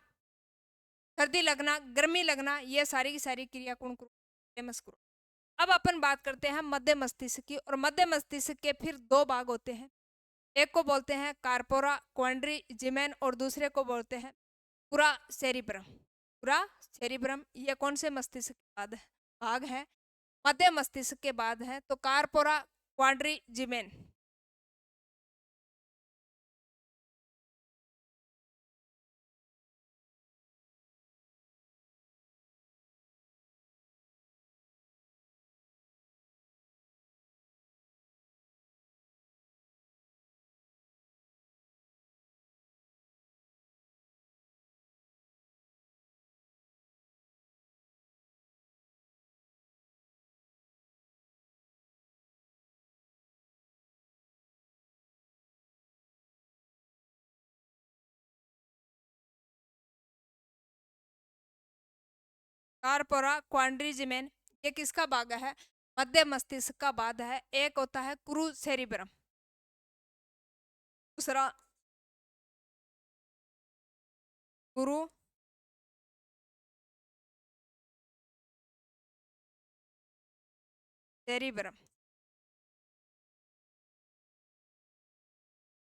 S1: सर्दी लगना, गर्मी लगना, ये सारी की सारी क्रिया कौन करो? थैलेमस करो। अब अपन बात करते हैं मध्य मस्तिष्क की, और मध्य मस्तिष्क के फिर दो भाग होते हैं। एक को बोलते हैं कार्पोरा क्वाड्रिजिमेन और दूसरे को बोलते हैं पूरा सेरिब्रम। पूरा सेरिब्रम, ये कौन से मस्तिष्क के भाग है? मध्य मस्तिष्क के बाद है, तो कार्पोरा क्वाड्रिजिमेन। कार्पोरा क्वाड्रिजिमेन ये किसका भाग है? मध्य मस्तिष्क का भाग है। एक होता है क्रू सेरिब्रम, दूसरा क्रू सेरिब्रम।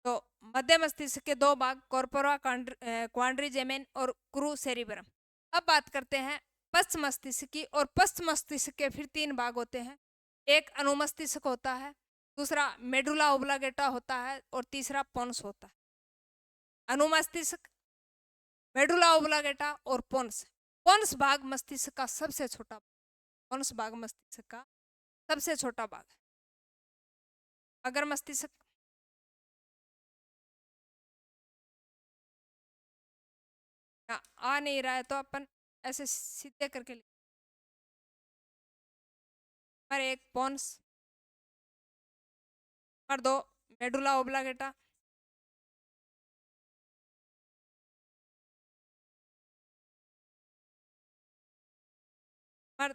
S1: तो मध्य मस्तिष्क के दो भाग, कॉर्पोरा क्वाड्रिजेमेन और क्रू सेरिब्रम। अब बात करते हैं पश्च मस्तिष्क की, और पश्च मस्तिष्क के फिर तीन भाग होते हैं। एक अनुमस्तिष्क होता है, दूसरा मेडुला ओब्लांगेटा होता है, और तीसरा पोन्स होता है। अनुमस्तिष्क, मेडुला ओब्लांगेटा और पोन्स। पोन्स भाग मस्तिष्क का सबसे छोटा, पोन्स भाग मस्तिष्क का सबसे छोटा भाग है। अगर मस्तिष्क आ नहीं रहा है तो अपन ऐसे सीधे करके नंबर एक पोन्स, नंबर दो मेडुला ओब्लांगेटा, नंबर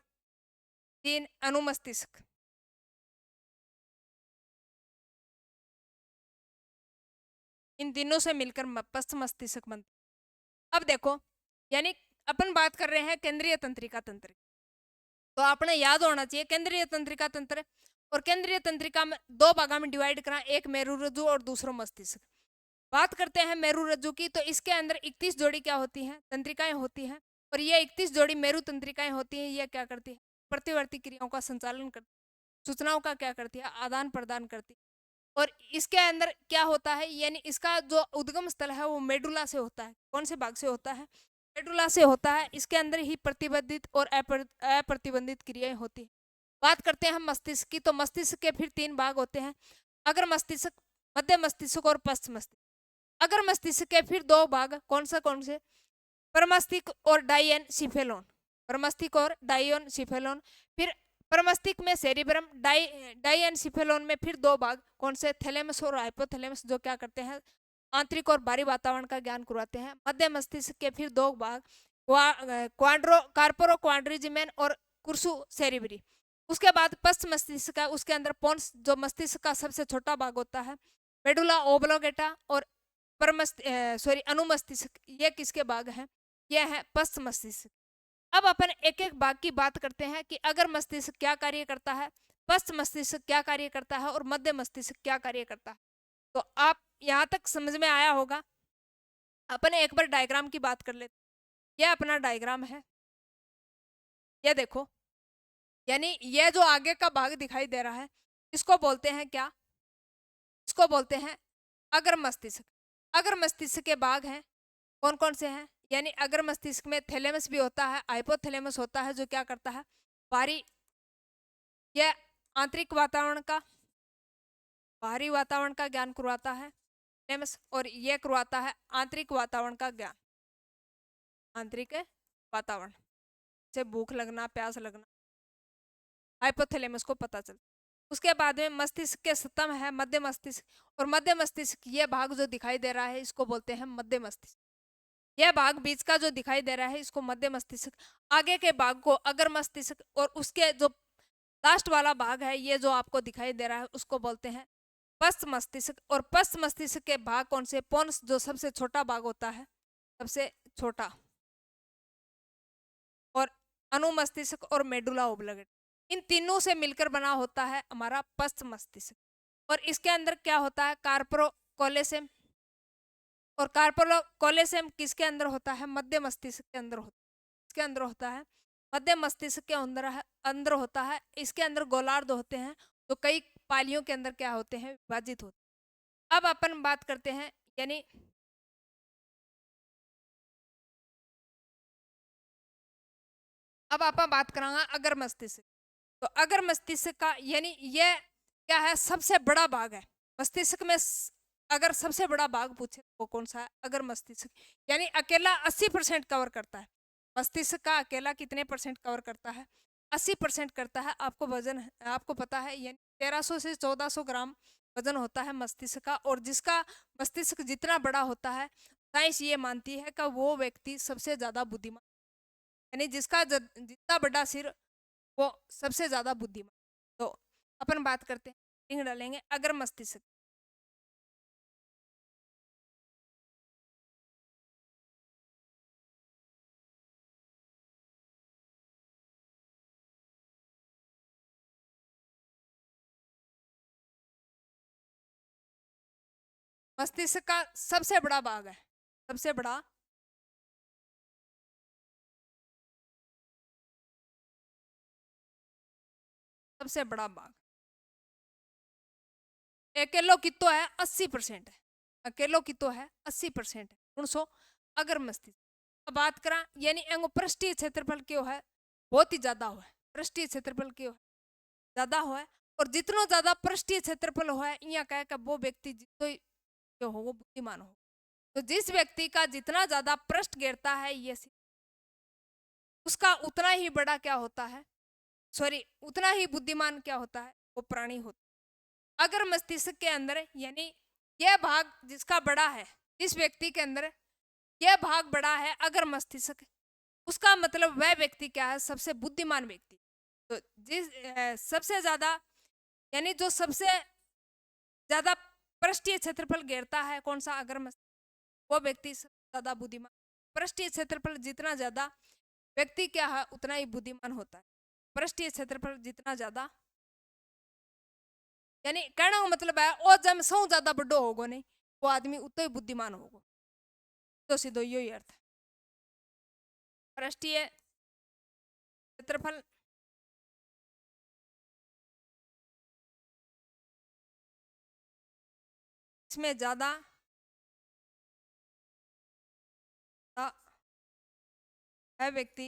S1: तीन अनुमस्तिष्क। इन तीनों से मिलकर पश्च मस्तिष्क बनता। अब देखो, यानी अपन बात कर रहे हैं केंद्रीय तंत्रिका तंत्र, तो आपने याद होना चाहिए केंद्रीय तंत्रिका तंत्र। और केंद्रीय तंत्रिका में दो भागों में डिवाइड करा, एक मेरुरज्जु और दूसरा मस्तिष्क। बात करते हैं मेरुरज्जु की, तो इसके अंदर 31 जोड़ी क्या होती हैं? तंत्रिकाएं होती हैं। और ये 31 जोड़ी मेरु तंत्रिकाएं होती हैं। ये क्या करती है? प्रतिवर्ती क्रियाओं का संचालन करती है, सूचनाओं का क्या करती है? आदान प्रदान करती है। और इसके अंदर क्या होता है, यानी इसका जो उद्गम स्थल है वो मेडुला से होता है। कौन से भाग से होता है? मेडुला से होता है। इसके अंदर ही प्रतिबंधित और अप्रतिबंधित क्रियाएं होती है। बात करते हैं हम मस्तिष्क की, तो मस्तिष्क के फिर 3 भाग होते हैं, अगर मस्तिष्क, मध्य मस्तिष्क और पश्च मस्तिष्क। अगर मस्तिष्क के फिर 2 भाग, कौन से? परमस्तिष्क और डाइएनसिफेलोन। परमस्तिष्क और डाइएनसिफेलोन। फिर परमस्तिष्क में सेरिब्रम, डाइएनसिफेलोन में फिर 2 भाग, कौन से? थैलेमस और हाइपोथैलेमस, जो क्या करते हैं? आंतरिक और बाहरी वातावरण का ज्ञान करवाते हैं। मध्य मस्तिष्क के फिर 2 भाग, क्वाड्रो कार्पोरो क्वाड्रिजिमेन और कुर्सु सेरिब्री। उसके बाद पश्च मस्तिष्क का, उसके अंदर पोन्स, जो मस्तिष्क का सबसे छोटा भाग होता है, मेडुला ओब्लोगेटा और अनुमस्तिष्क। ये किसके भाग हैं? ये है पश्च मस्तिष्क। अब अपन एक एक भाग की बात करते हैं कि अगर मस्तिष्क क्या कार्य करता है, पश्च मस्तिष्क क्या कार्य करता है और मध्य मस्तिष्क क्या कार्य करता है। तो आप यहाँ तक समझ में आया होगा। अपन एक बार डायग्राम की बात कर लेते। यह अपना डायग्राम है, ये देखो, यानी ये जो आगे का भाग दिखाई दे रहा है, इसको बोलते हैं क्या? इसको बोलते हैं अगर मस्तिष्क। अगर मस्तिष्क के भाग हैं, कौन कौन से हैं? यानी अगर मस्तिष्क में थैलेमस भी होता है, हाइपोथैलेमस होता है, जो क्या करता है? बाहरी, यह आंतरिक वातावरण का, बाहरी वातावरण का ज्ञान करवाता है थैलेमस, और यह करवाता है आंतरिक वातावरण का ज्ञान। आंतरिक वातावरण से भूख लगना, प्यास लगना, हाइपोथैलेमस को पता चलता। उसके बाद में मस्तिष्क के स्तंभ है मध्य मस्तिष्क, और मध्य मस्तिष्क ये भाग जो दिखाई दे रहा है, इसको बोलते हैं मध्य मस्तिष्क। यह भाग बीच का जो दिखाई दे रहा है, इसको मध्य मस्तिष्क। आगे के भाग को अगर मस्तिष्क, और उसके जो लास्ट वाला भाग है, ये जो आपको दिखाई दे रहा है, उसको बोलते हैं पश्च मस्तिष्क। और पश्च मस्तिष्क के भाग कौन से? पोन्स, जो सबसे छोटा भाग होता है, सबसे छोटा, और अनुमस्तिष्क और मेडुला ओब्लोगेटा। इन तीनों से मिलकर बना होता है हमारा पश्च मस्तिष्क। और इसके अंदर क्या होता है? कार्पोरो कोलेसेम। और कार्पोरो कोलेसेम किसके अंदर होता है? मध्य मस्तिष्क के अंदर होता है। इसके अंदर होता है मध्य मस्तिष्क के अंदर होता है। इसके अंदर गोलार्ध होते हैं, तो कई पालियों के अंदर क्या होते हैं? विभाजित होते हैं। अब अपन बात करते हैं, यानी अब आप बात करांगा अगर मस्तिष्क। तो अगर मस्तिष्क का, यानी ये क्या है? सबसे बड़ा भाग है मस्तिष्क में। अगर सबसे बड़ा भाग पूछे वो कौन सा है? अगर मस्तिष्क, यानी अकेला 80% कवर करता है। मस्तिष्क का अकेला कितने परसेंट कवर करता है? 80% करता है। आपको वजन, आपको पता है, यानी 1300 से 1400 ग्राम वजन होता है मस्तिष्क का। और जिसका मस्तिष्क जितना बड़ा होता है, साइंस ये मानती है कि वो व्यक्ति सबसे ज्यादा बुद्धिमान, यानी जिसका जितना बड़ा सिर, वो सबसे ज्यादा बुद्धिमान। तो अपन बात करते हैं, रिंग डालेंगे अगर मस्तिष्क। मस्तिष्क का सबसे बड़ा भाग है, सबसे बड़ा, सबसे बड़ा भाग। अकेलो कितो है? 80% है। अकेलो कितो है? 80% है। 100 अगर मस्तिष्क। अब बात करा, यानी एंगो पृष्ठीय क्षेत्रफल क्यों है? बहुत ही ज्यादा हुआ है। पृष्ठीय क्षेत्रफल क्यों है? ज्यादा हुआ है। और जितना ज्यादा पृष्ठीय क्षेत्रफल हुआ है, यहाँ कहे कि वो व्यक्ति जितो जो हो वो बुद्धिमान हो। तो जिस व्यक्ति का जितना ज्यादा पृष्ठ गिरता है, ये उसका उतना ही बड़ा क्या होता है? सॉरी, उतना ही बुद्धिमान क्या होता है? वो प्राणी होता है। अगर मस्तिष्क के अंदर, यानी यह भाग जिसका बड़ा है, जिस व्यक्ति के अंदर यह भाग बड़ा है अगर मस्तिष्क, उसका मतलब वह व्यक्ति क्या है? सबसे बुद्धिमान व्यक्ति। तो जिस सबसे ज्यादा, यानी जो सबसे ज्यादा पृष्ठीय क्षेत्रफल घेरता है, कौन सा? अगर मस्तिष्क, वो व्यक्ति सबसे ज्यादा बुद्धिमान। पृष्ठीय क्षेत्रफल जितना ज्यादा, व्यक्ति क्या है? उतना ही बुद्धिमान होता है। पृष्ठीय क्षेत्रफल जितना ज्यादा, यानी कहना का मतलब है ओ जम सौ ज्यादा बड़ो होगो नहीं, वो आदमी उतो ही बुद्धिमान होगो। तो सीधो यो ही अर्थ है। पृष्ठीय क्षेत्रफल इसमें ज्यादा है व्यक्ति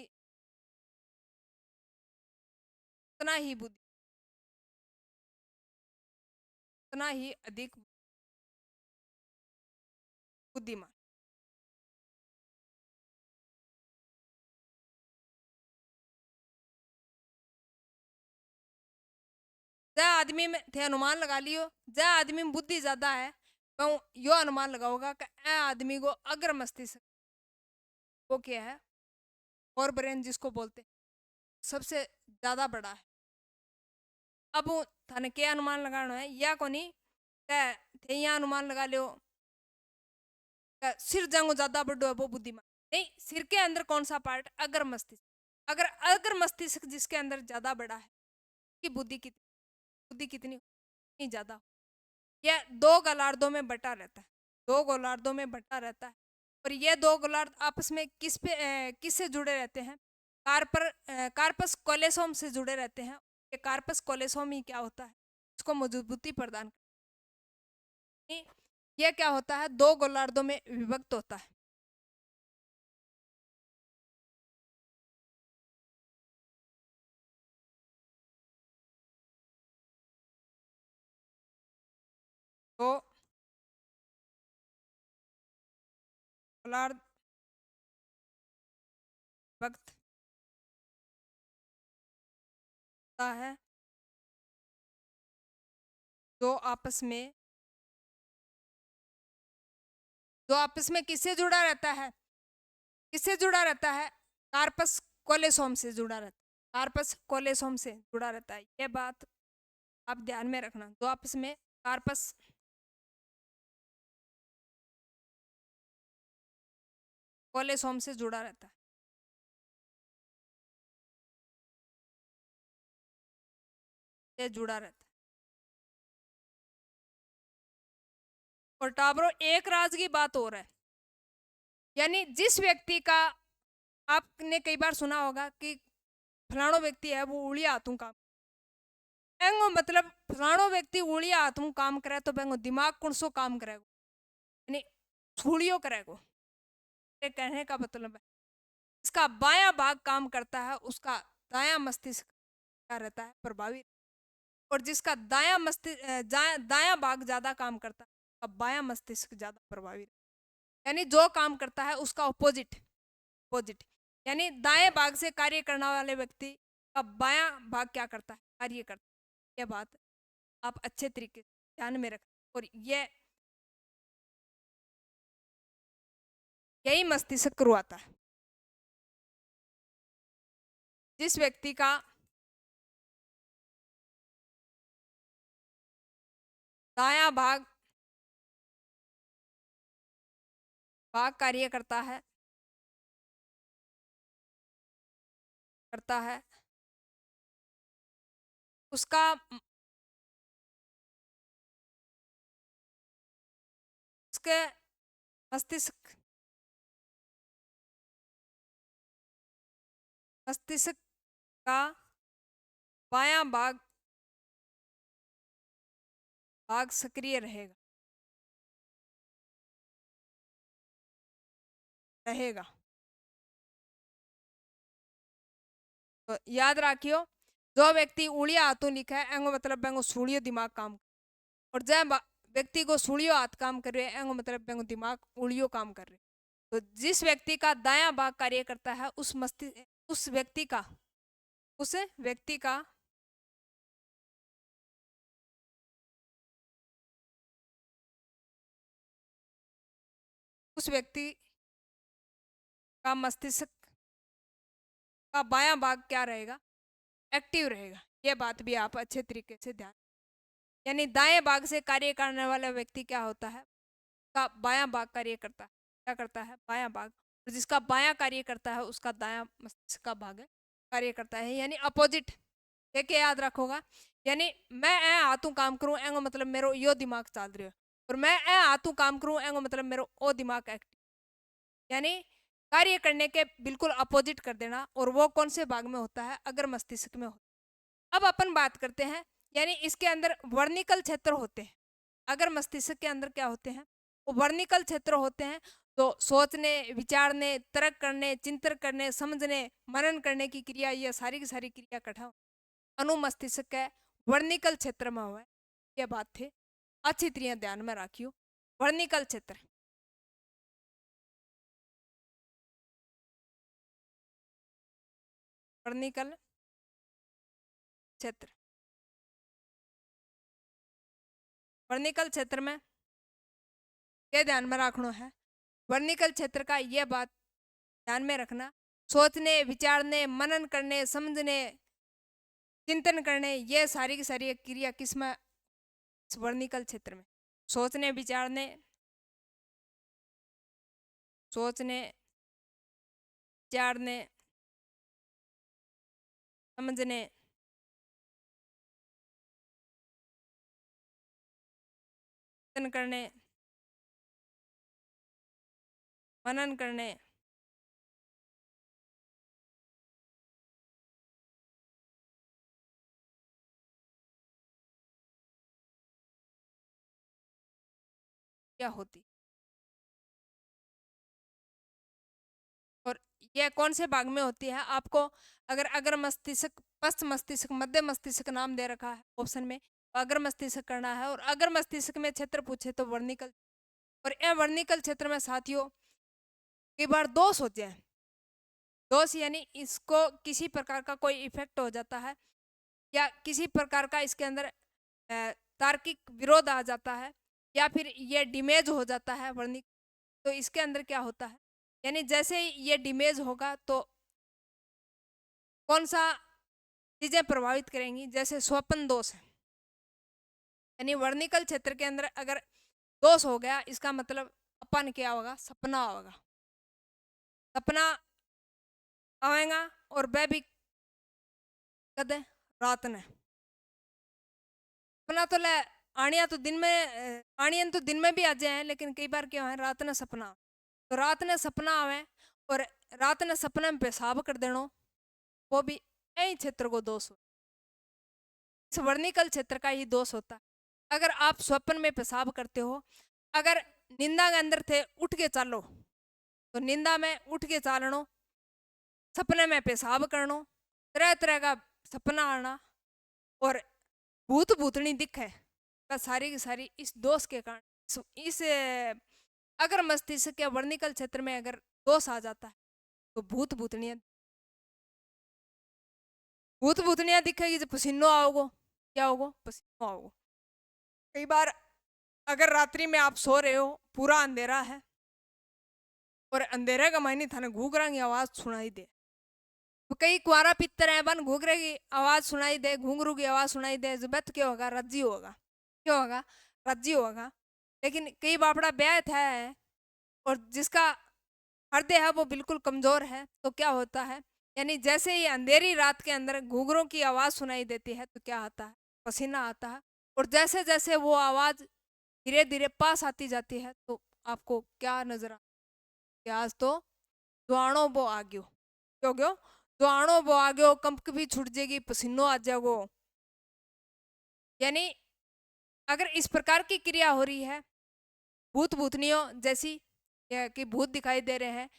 S1: उतना ही उतना ही अधिक बुद्धिमान। जय आदमी में थे अनुमान लगा लियो, जय आदमी में बुद्धि ज्यादा है तो यो अनुमान लगाओगा कि ए आदमी को अग्र मस्तिष्क वो क्या है और ब्रेन जिसको बोलते हैं सबसे ज्यादा बड़ा है। अब थाने क्या अनुमान लगाना है या कोनी थे यहाँ अनुमान लगा लियो सिर जंगो ज्यादा बड़ो है वो बुद्धिमान नहीं। सिर के अंदर कौन सा पार्ट अग्र मस्तिष्क, अगर अग्र मस्तिष्क जिसके अंदर ज्यादा बड़ा है कि बुद्धि कितनी ज्यादा। यह दो गोलार्धों में बटा रहता है, दो गोलार्धों में बटा रहता है और ये दो गोलार्ध आपस में किससे जुड़े रहते हैं कार्पस कोलेसोम से जुड़े रहते हैं। ये कार्पस कोलेसोम ही क्या होता है इसको मजबूती प्रदान करता है। यह क्या होता है दो गोलार्धों में विभक्त होता है। तो गोलार्ध विभक्त होता है जो आपस में किससे जुड़ा रहता है, किससे जुड़ा रहता है कार्पस कोलेसोम से जुड़ा रहता है, कार्पस कोलेसोम से जुड़ा रहता है। यह बात आप ध्यान में रखना, जो आपस में कार्पस कोलेसोम से जुड़ा रहता है से जुड़ा रहता है। और टाबरो एक राज की बात हो रहा है, यानी जिस व्यक्ति का आपने कई बार सुना होगा कि फलानो व्यक्ति है वो उड़िया हाथों काम एंगो मतलब फलानो व्यक्ति उड़िया हाथों काम करे तो बेंगो दिमाग कौन सो काम करेगा यानी छुड़ियो करेगा। कहने का मतलब है इसका बायां भाग काम करता है उसका दायां मस्तिष्क क्या रहता है प्रभावी, और जिसका दायां भाग ज्यादा काम करता है उसका बायां मस्तिष्क ज्यादा प्रभावी, यानी जो काम करता है उसका अपोजिट यानी दाएं भाग से कार्य करने वाले व्यक्ति का बायां भाग क्या करता है कार्य करता है। यह बात आप अच्छे तरीके से ध्यान में रखें और यही मस्तिष्क करवाता है। जिस व्यक्ति का दायां भाग कार्य करता है उसका उसके मस्तिष्क का बायां भाग सक्रिय रहेगा। तो याद रखियो जो व्यक्ति उड़िया हाथों लिखा है एंगो मतलब बेंगो सूड़ियो दिमाग काम और जय व्यक्ति को सूड़ियो हाथ काम कर रहे एंगो मतलब बेंगो दिमाग उड़ियो काम कर रहे। तो जिस व्यक्ति का दायां भाग कार्य करता है उस व्यक्ति का उस व्यक्ति का मस्तिष्क का बायां भाग क्या रहेगा एक्टिव रहेगा। यह बात भी आप अच्छे तरीके से ध्यान, यानी दाएं भाग से कार्य करने वाला व्यक्ति क्या होता है का बायां भाग कार्य करता है क्या करता है बायां भाग, और जिसका बायां कार्य करता है उसका दायां मस्तिष्क का भाग कार्य करता है यानी अपोजिट। क्या याद रखोगा यानी मैं ए हाथों काम करूं एंगो मतलब मेरो यो दिमाग चल रहा है और मैं ए हाथों काम करूं एंगो मतलब मेरो ओ दिमाग एक्टिव, यानी कार्य करने के बिल्कुल अपोजिट कर देना, और वो कौन से भाग में होता है? अगर मस्तिष्क में होता है। अब अपन बात करते हैं, यानी इसके अंदर वर्निकल क्षेत्र होते हैं। अगर मस्तिष्क के अंदर क्या होते हैं? वो वर्निकल क्षेत्र होते हैं। तो सोचने, विचारने, तर्क करने, चिंतन करने, समझने, मनन करने की क्रिया, ये सारी की सारी क्रिया कठा अनुमस्तिष्क के वर्निकल क्षेत्र में हुआ है। ये बात थे, अच्छी तरह ध्यान में रखियो। वर्निकल क्षेत्र, वर्निकल क्षेत्र, वर्निकल क्षेत्र में ये ध्यान में रखना है। वर्निकल क्षेत्र का ये बात ध्यान में रखना, सोचने, विचारने, मनन करने, समझने, चिंतन करने, ये सारी की सारी क्रिया किसमें? इस वर्निकल क्षेत्र में। सोचने, विचारने, सोचने, विचारने, समझने, चिंतन करने, मनन करने, क्या होती। और यह कौन से भाग में होती है? आपको अगर मस्तिष्क, पश्च मस्तिष्क, मध्य मस्तिष्क नाम दे रखा है ऑप्शन में, तो अगर मस्तिष्क करना है। और अगर मस्तिष्क में क्षेत्र पूछे तो वर्निकल। और यह वर्निकल क्षेत्र में साथियों कई बार दोष होते हैं। दोष यानी इसको किसी प्रकार का कोई इफेक्ट हो जाता है, या किसी प्रकार का इसके अंदर तार्किक विरोध आ जाता है, या फिर ये डिमेज हो जाता है वर्णिक। तो इसके अंदर क्या होता है, यानी जैसे ही ये डिमेज होगा तो कौन सा चीजें प्रभावित करेंगी? जैसे स्वप्न दोष है, यानी वर्णिकल क्षेत्र के अंदर अगर दोष हो गया, इसका मतलब अपन क्या होगा? सपना होगा। सपना आएगा, और वह भी कद रात ने। सपना तो ले आनिया तो दिन में, आनियन तो दिन में भी आ जाए, लेकिन कई बार क्या है, रात ने सपना। तो रात ने सपना आवे, और रात ने सपने में पेशाब कर देना, वो भी यही क्षेत्र को दोष हो। इस वर्णिकल क्षेत्र का ही दोष होता है। अगर आप स्वप्न में पेशाब करते हो, अगर निंदा के अंदर थे उठ के चालो, तो निंदा में उठ के चालनो, सपने में पेशाब करनो, तरह तरह का सपना आना, और भूत भूतनी दिखे, बस सारी की सारी इस दोष के कारण, इस अगर मस्तिष्क के वर्णिकल क्षेत्र में अगर दोष आ जाता है, तो भूत भूतनिया दिखेगी। जब पसीनो आओगो, क्या होगो? पसीनो आओगो। कई बार अगर रात्रि में आप सो रहे हो, पूरा अंधेरा है, और अंधेरे का मायने थाने घूघरा की आवाज सुनाई दे, तो कई कुआरा पित्तर है बन घूघरे की आवाज सुनाई दे, घूंघरू की आवाज सुनाई दे, जबत क्या होगा? रज्जी होगा। क्या होगा? रज्जी होगा। लेकिन कई बापड़ा ब्याह है, और जिसका हृदय है वो बिल्कुल कमजोर है, तो क्या होता है, यानी जैसे ही अंधेरी रात के अंदर घूंघरों की आवाज सुनाई देती है, तो क्या आता है? पसीना आता है। और जैसे जैसे वो आवाज धीरे धीरे पास आती जाती है, तो आपको क्या नजर आ? कि आज तो दुआणो वो आ गयो। क्यों गयो? दुआणो वो आ गयो, कंप भी छूट जाएगी, पसीनो आ जाएगो। यानी अगर इस प्रकार की क्रिया हो रही है, भूत भूतनियों जैसी, कि भूत दिखाई दे रहे हैं,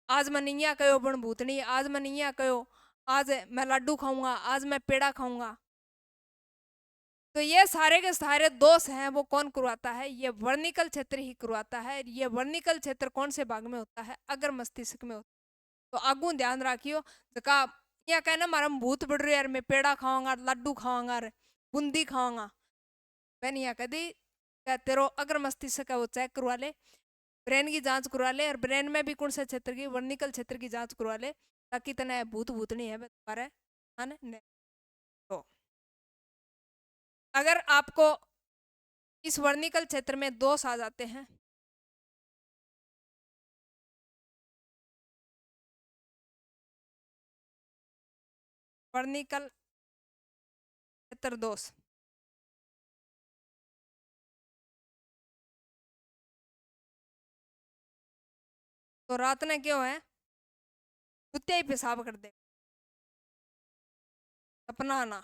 S1: आज मैं नहीं कहो बन भूतनी, आज मैं नहीं कहो, आज मैं लड्डू खाऊंगा, आज मैं पेड़ा खाऊंगा। तो ये सारे के सारे दोष हैं, वो कौन करवाता है? ये वर्णिकल क्षेत्र ही करवाता है। ये वर्णिकल क्षेत्र कौन से भाग में होता है? अगर मस्तिष्क में होता है। तो आगू ध्यान रखियो, जका या कहना मारा भूत बढ़ रही यार, मैं पेड़ा खाऊंगा, लड्डू खाऊंगा, बूंदी खाऊंगा, मैंने यहाँ कदी तेरो अगर मस्तिष्क है वो चेक करवा ले, ब्रेन की जांच करवा ले, और ब्रेन में भी कौन से क्षेत्र की, वर्णिकल क्षेत्र की जांच करवा ले, ताकि तने भूत भूतनी है तुम्हारे, है ना? तो अगर आपको इस वर्णिकल क्षेत्र में दोष आ जाते हैं, वर्णिकल क्षेत्र दोष, तो तो रात ने क्यों है, कुत्ते ही पेशाब कर दे। सपना आना,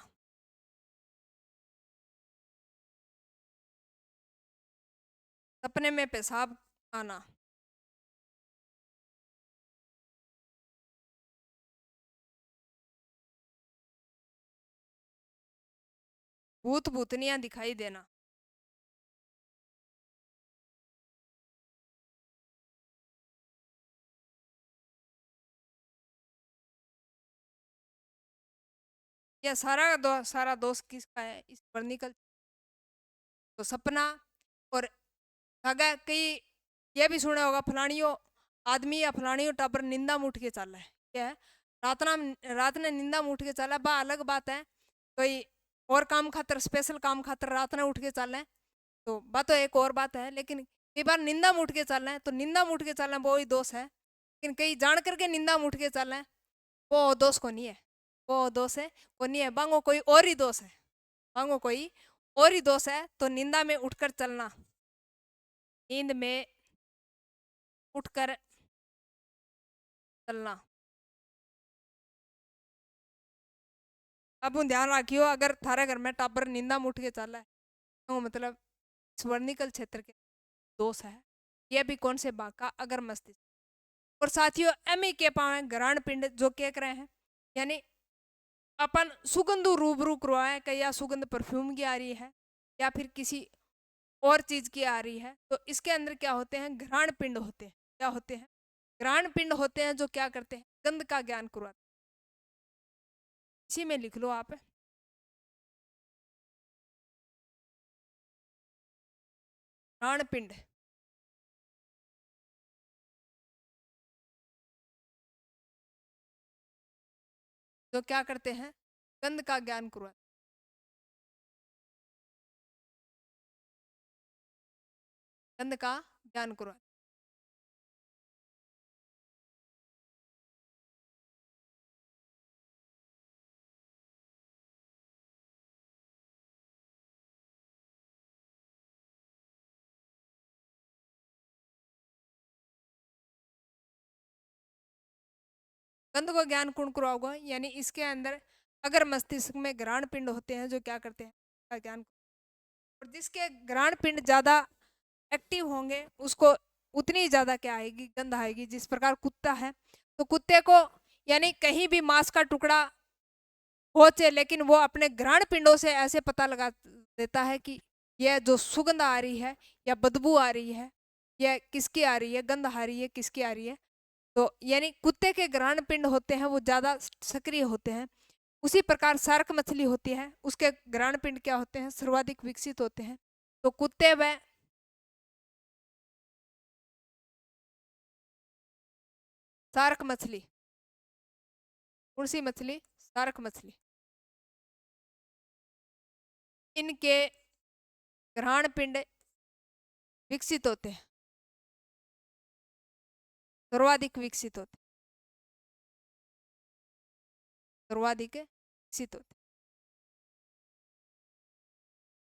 S1: सपने में पेशाब आना। भूत भूतनियां दिखाई देना। यह सारा दोष किसका है, इस पर निकल। तो सपना, और अगर कई ये भी सुना होगा, फलानियों आदमी या फलानियों टापर निंदा में उठ के चल रहा है, क्या है, रात ने निंदा में उठ के चला, बा अलग बात है। कोई और काम खातर, स्पेशल काम खातर रात ने उठ के चल रहे हैं, तो बात तो एक और बात है। लेकिन कई बार निंदा में उठ के चल रहे हैं, तो निंदा में उठ के चल रहे हैं वो ही दोष है। लेकिन कई जान करके निंदा में उठ के चल रहे हैं, वो दोष को नहीं है, वो दोष है वो नहीं है, बांगो कोई और ही दोष है, बांगो कोई और ही दोष है। तो निंदा में उठकर चलना, नींद में उठकर चलना। अब ध्यान रखियो, अगर थारे घर में टाबर निंदा में उठ के चल है, तो मतलब स्वर्णिकल क्षेत्र के दोष है। ये भी कौन से भाग का, अगर मस्तिष्क। और साथियों एम ही के पाए ग्रहण पिंड जो कह रहे हैं, यानी अपन सुगंध रूबरू करवाए कि या सुगंध परफ्यूम की आ रही है या फिर किसी और चीज की आ रही है, तो इसके अंदर क्या होते हैं, घ्राण पिंड होते हैं। क्या होते हैं, घ्राण पिंड होते हैं, जो क्या करते हैं, गंध का ज्ञान करवाते हैं। इसी में लिख लो आप, घ्राण पिंड जो क्या करते हैं, गंध का ज्ञान करवाते। गंध का ज्ञान करवाते। गंध को ज्ञान कौन करवाओगा, यानी इसके अंदर अगर मस्तिष्क में घ्राण पिंड होते हैं जो क्या करते हैं, का ज्ञान। और जिसके घ्राण पिंड ज्यादा एक्टिव होंगे उसको उतनी ज्यादा क्या आएगी, गंध आएगी। जिस प्रकार कुत्ता है, तो कुत्ते को यानी कहीं भी मांस का टुकड़ा पहुंचे, लेकिन वो अपने घ्राण पिंडों से ऐसे पता लगा देता है कि यह जो सुगंध आ रही है या बदबू आ रही है, यह किसकी आ रही है, गंध आ रही है किसकी आ रही है। तो यानी कुत्ते के घ्राण पिंड होते हैं वो ज्यादा सक्रिय होते हैं। उसी प्रकार शार्क मछली होती है, उसके घ्राण पिंड क्या होते हैं, सर्वाधिक विकसित होते हैं। तो कुत्ते व शार्क मछली, कौन सी मछली, शार्क मछली, इनके घ्राण पिंड विकसित होते हैं, सर्वाधिक विकसित होते हैं, सर्वाधिक विकसित होते हैं।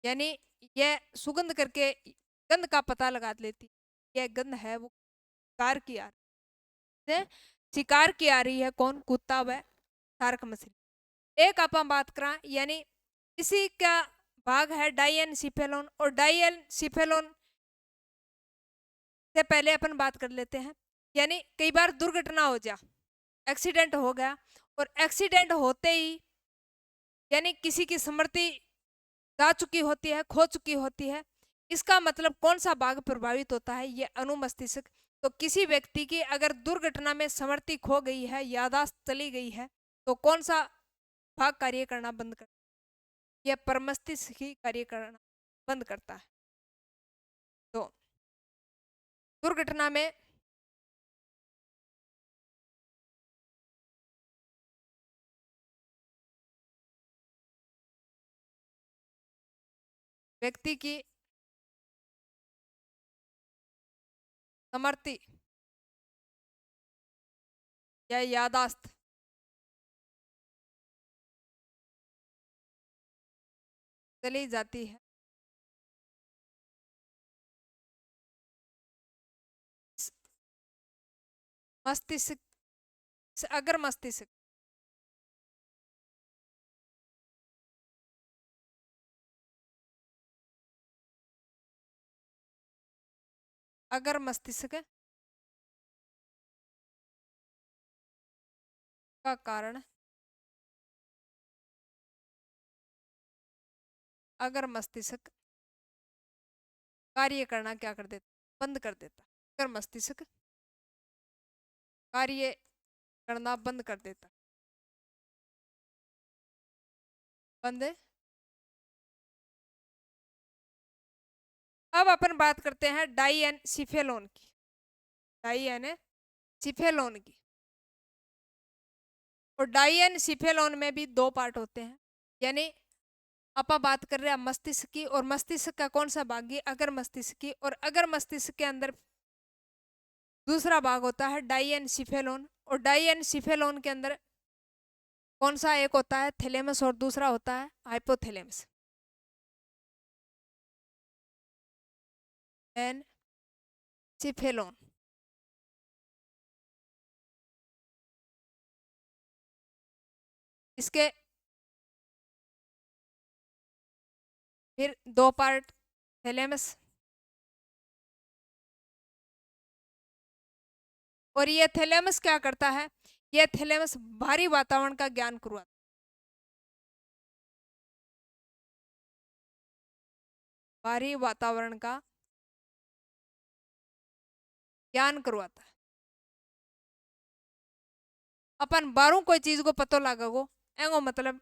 S1: यानी यह सुगंध करके गंध का पता लगा लेती है, यह गंध है वो शिकार की आ रही है, शिकार की आ रही है कौन, कुत्ता व शार्क मछली। एक अपन बात करा, यानी इसी का भाग है डायन सिफेलोन। और डायन सिफेलोन से पहले अपन बात कर लेते हैं, यानी कई बार दुर्घटना हो जा, एक्सीडेंट हो गया, और एक्सीडेंट होते ही यानी किसी की स्मृति जा चुकी होती है, खो चुकी होती है। इसका मतलब कौन सा भाग प्रभावित होता है, ये अनुमस्तिष्क। तो किसी व्यक्ति की अगर दुर्घटना में स्मृति खो गई है, यादाश्त चली गई है, तो कौन सा भाग कार्य करना बंद कर, यह परमस्तिष्क ही कार्य करना बंद करता है। तो दुर्घटना में व्यक्ति की स्मृति या यादाश्त चली जाती है, मस्तिष्क अगर मस्तिष्क अगर मस्तिष्क का कारण अगर मस्तिष्क कार्य करना क्या कर देता, बंद कर देता। अगर मस्तिष्क कार्य करना बंद कर देता, बंद। अब अपन बात करते हैं डाइएनसिफेलोन की, डाइएनसिफेलोन की। और डाइएनसिफेलोन में भी दो पार्ट होते हैं, यानी अपन बात कर रहे हैं मस्तिष्क की, और मस्तिष्क का कौन सा भाग है, अगर मस्तिष्क की। और अगर मस्तिष्क के अंदर दूसरा भाग होता है डाइएनसिफेलोन, और डाइएनसिफेलोन के अंदर कौन सा एक होता है, थैलेमस, और दूसरा होता है हाइपोथैलेमस। एनसिफेलोन इसके फिर दो पार्ट, थैलेमस, और ये थैलेमस क्या करता है, ये थैलेमस बाहरी वातावरण का ज्ञान करवाता, बाहरी वातावरण का ज्ञान करवाता है। अपन बारू कोई चीज को पतो लागेगो, एगो मतलब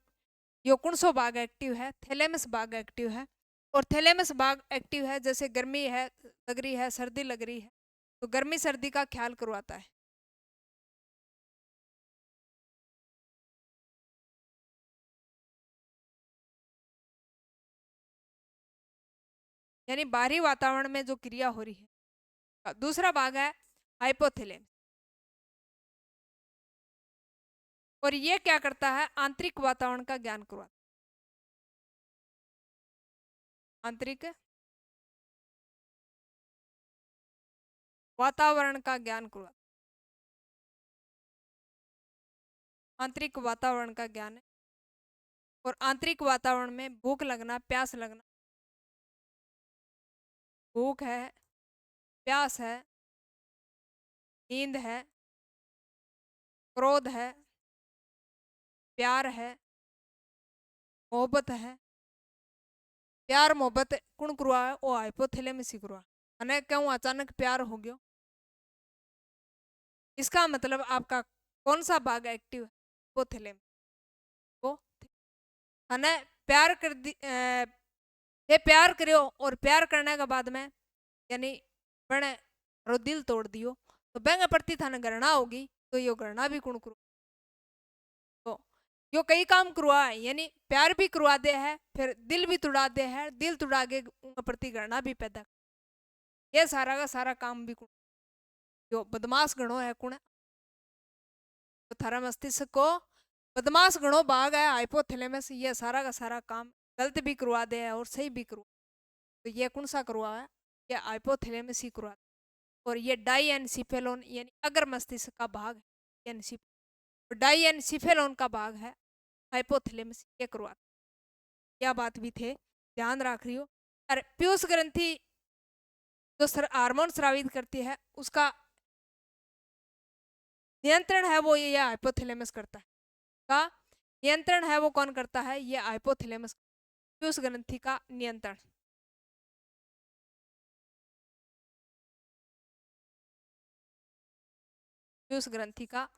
S1: यो कौन सो भाग एक्टिव है, थैलेमस भाग एक्टिव है। और थैलेमस भाग एक्टिव है, जैसे गर्मी है लग रही है, सर्दी लग रही है, तो गर्मी सर्दी का ख्याल करवाता है। यानी बाहरी वातावरण में जो क्रिया हो रही है। दूसरा भाग है हाइपोथैलेमस, और ये क्या करता है, आंतरिक वातावरण का ज्ञान करवाता है, आंतरिक वातावरण का ज्ञान करवाता, आंतरिक वातावरण का ज्ञान है। और आंतरिक वातावरण में भूख लगना, प्यास लगना, भूख है, प्यास है, नींद है, क्रोध है, प्यार है, मोहब्बत है। प्यार मोहब्बत कौन करवा है, वो हाइपोथैलेमस ही करवा। अने क्यों अचानक प्यार हो गयो, इसका मतलब आपका कौन सा भाग एक्टिव है, हाइपोथैलेमस। वो अने प्यार कर दी, ये प्यार करियो, और प्यार करने के बाद में यानी बने रो दिल तोड़ दियो, तो बेंगे प्रति थाने घृणा होगी, तो यो घृणा भी कौन करो, तो यो कई काम करवा है, यानी प्यार भी करवा दे है, फिर दिल भी तुड़ा दे है, दिल तुड़ा के उनके प्रति घृणा भी पैदा, ये सारा का सारा काम भी कौन, जो बदमाश गणो है कौन है, तो थारा मस्तिष्क को बदमाश गणो भाग है हाइपोथैलेमस, ये सारा का सारा काम गलत भी करवा दे है और सही भी करवा, तो ये कौन सा करवा है, ये हाइपोथैलेमस ही करवा। और ये डाइएनसिफेलोन यानी अगर मस्तिष्क का भाग है, डाइएनसिफेलोन का भाग है हाइपोथैलेमस, ये करवा। क्या बात भी थे, ध्यान रख रही हो। और पीयूष ग्रंथि जो हार्मोन स्रावित करती है, उसका नियंत्रण है वो ये हाइपोथैलेमस करता है, का नियंत्रण है वो कौन करता है, ये हाइपोथैलेमस, पीयूष ग्रंथि का नियंत्रण। पीयूष ग्रंथि का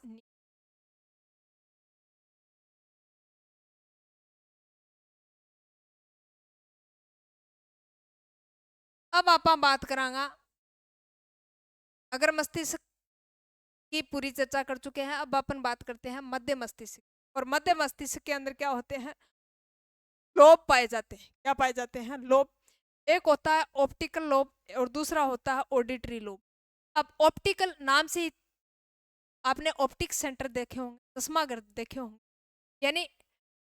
S1: अब आप बात करांगा, अगर मस्तिष्क की पूरी चर्चा कर चुके हैं, अब अपन बात करते हैं मध्य मस्तिष्क। और मध्य मस्तिष्क के अंदर क्या होते हैं, लोब पाए जाते हैं। क्या पाए जाते हैं, लोब। एक होता है ऑप्टिकल लोब, और दूसरा होता है ऑडिटरी लोब। अब ऑप्टिकल नाम से ही आपने ऑप्टिक सेंटर देखे होंगे, चश्मा घर देखे होंगे, यानी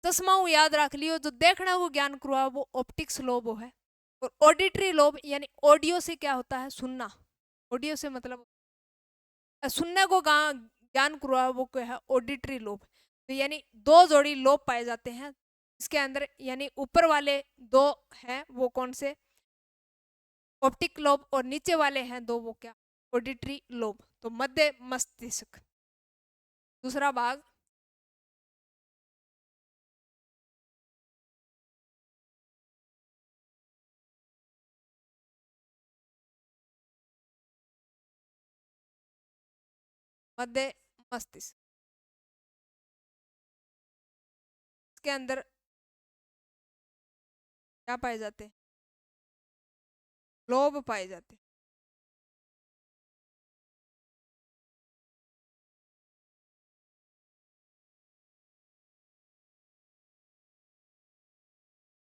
S1: चश्मा याद रख लियो, जो देखना वो ज्ञान करवा वो ऑप्टिक्स लोब है। और ऑडिटरी लोब यानी ऑडियो से क्या होता है, सुनना। ऑडियो से मतलब सुनने को ज्ञान करवा वो क्या है, ऑडिटरी लोब। तो यानी दो जोड़ी लोब पाए जाते हैं इसके अंदर, यानी ऊपर वाले दो हैं वो कौन से, ऑप्टिक लोब, और नीचे वाले हैं दो वो क्या, ऑडिटरी लोब। तो मध्य मस्तिष्क। दूसरा भाग, मध्य मस्तिष्क, इसके अंदर क्या पाए जाते हैं, लोब पाए जाते हैं।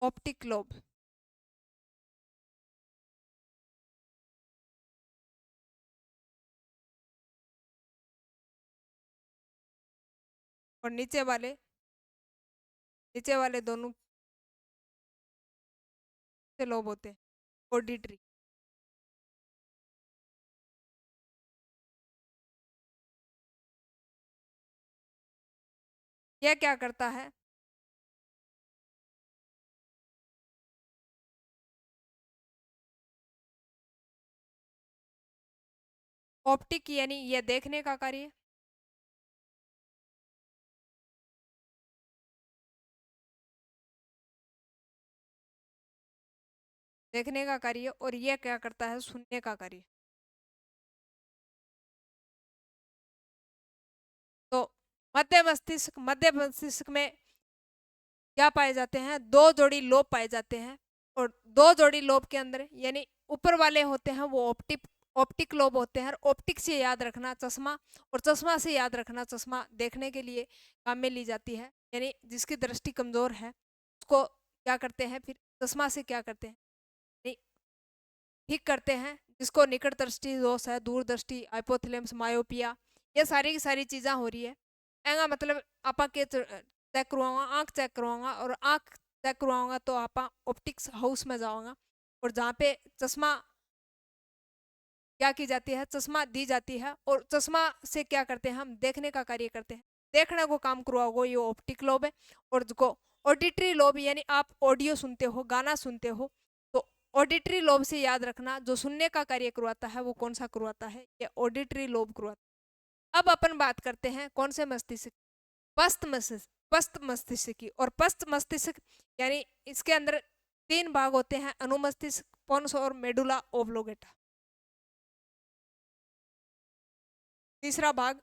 S1: ऑप्टिक लोब, और नीचे वाले दोनों से लोब होते हैं, ऑडिटरी। यह क्या करता है, ऑप्टिक यानी यह देखने का कार्य, देखने का कार्य, और यह क्या करता है, सुनने का कार्य। तो मध्य मस्तिष्क में क्या पाए जाते हैं, दो जोड़ी लोब पाए जाते हैं, और दो जोड़ी लोब के अंदर यानी ऊपर वाले होते हैं वो ऑप्टिक लोब होते हैं, और ऑप्टिक से याद रखना चश्मा, और चश्मा से याद रखना चश्मा देखने के लिए काम में ली जाती है। यानी जिसकी दृष्टि कमजोर है उसको क्या करते हैं, फिर चश्मा से क्या करते हैं, नहीं, ठीक करते हैं। जिसको निकट दृष्टि दोष है, दूर दृष्टि, हाइपोथैलेमस, मायोपिया, ये सारी की सारी चीज़ा हो रही है। एंगा मतलब आपा के चेक करवाऊंगा, आँख चेक करवाऊंगा, और आँख चेक करवाऊंगा तो आपा ऑप्टिक्स हाउस में जाऊंगा, और जहाँ पे चश्मा क्या की जाती है, चश्मा दी जाती है, और चश्मा से क्या करते हैं, हम देखने का कार्य करते हैं। देखने को काम करवाओगे ये ऑप्टिक लोब है। और जो ऑडिटरी लोब यानी आप ऑडियो सुनते हो, गाना सुनते हो, तो ऑडिटरी लोब से याद रखना जो सुनने का कार्य करवाता है वो कौन सा करवाता है, ये ऑडिटरी लोब करवाता है। अब अपन बात करते हैं कौन से मस्तिष्क, पस्त मस्तिष्क की। और पस्त मस्तिष्क यानी इसके अंदर तीन भाग होते हैं, अनुमस्तिष्क, पोन्स और मेडुला ओब्लोगेटा। तीसरा भाग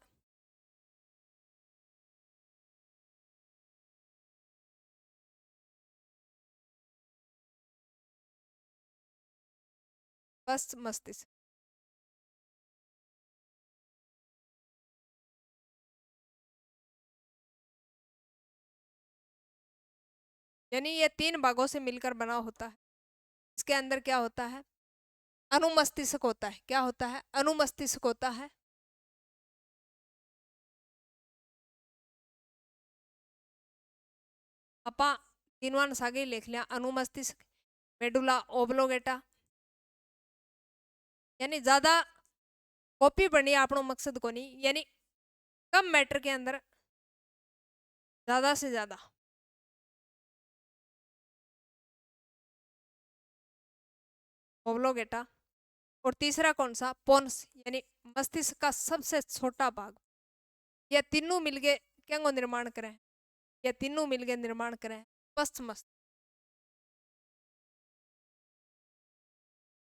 S1: पस्त मस्तिष्क। यानी ये तीन भागों से मिलकर बना होता है। इसके अंदर क्या होता है, अनुमस्तिष्क होता है। क्या होता है, अनुमस्तिष्क होता है। अपा तीनवान सागे लिख लिया, अनुमस्तिष्क, मेडुला ओब्लोगेटा। यानी ज्यादा कॉपी पढ़नी आपनो मकसद को नहीं, यानी कम मैटर के अंदर ज्यादा से ज्यादा। ओब्लोगेटा। और तीसरा कौन सा, पोन्स, यानी मस्तिष्क का सबसे छोटा भाग। ये तीनों मिलके क्या निर्माण करें, ये तीनों मिलके निर्माण करें पश्च मस्तिष्क।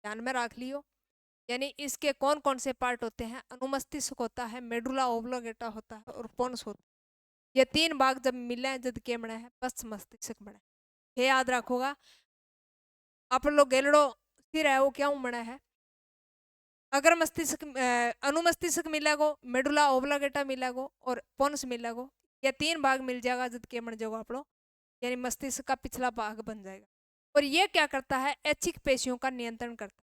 S1: ध्यान में रख लियो। यानी इसके कौन कौन से पार्ट होते हैं, अनुमस्तिष्क होता है, मेडुला ओब्लोगेटा होता है, और पोन्स होता है। ये तीन भाग जब मिले जब के बने हैं पश्च मस्तिष्क बने। ये याद रखोगा। आप लोग गेलड़ो स्थिर है वो क्या बना है, अगर मस्तिष्क अनुमस्तिष्क मिलेगो, मेडुला ओब्लोगेटा मिलेगो, और पोन्स मिलेगो, ये तीन भाग मिल जाएगा जब के बन जाएगा आप लोग, यानी मस्तिष्क का पिछला भाग बन जाएगा। और ये क्या करता है, ऐच्छिक पेशियों का नियंत्रण करता है,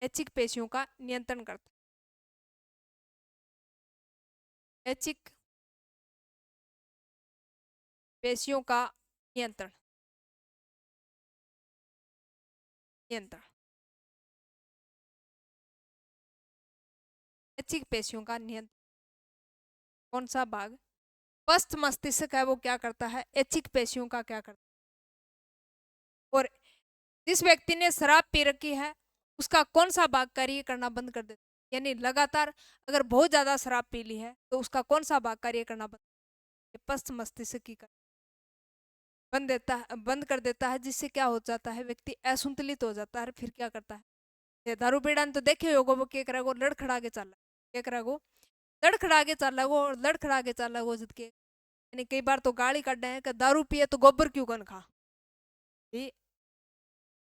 S1: ऐच्छिक पेशियों का नियंत्रण करता है, ऐच्छिक पेशियों का नियंत्रण, नियंत्रण। ऐच्छिक पेशियों का नियंत्रण। कौन सा भाग? पश्च मस्तिष्क है, वो क्या करता है? ऐच्छिक पेशियों का क्या करता है। और जिस व्यक्ति ने शराब पी रखी है उसका कौन सा भाग कार्य करना बंद कर देता है? यानी लगातार अगर बहुत ज्यादा शराब पी ली है तो उसका कौन सा भाग कार्य करना बंद? पश्च मस्तिष्क की बंद कर देता है, जिससे क्या हो जाता है, व्यक्ति असंतुलित हो जाता है। फिर क्या करता है? ये दारू पीड़ा ने तो देखे होगो, वो क्या करेगो, लड़खड़ा के चल क्या करेगो, लड़खड़ा के चल लगो, लड़खड़ा के चल लगो जिद के। यानी कई बार तो गाली काटे हैं कि दारू पिए तो गोबर क्यों कन खा।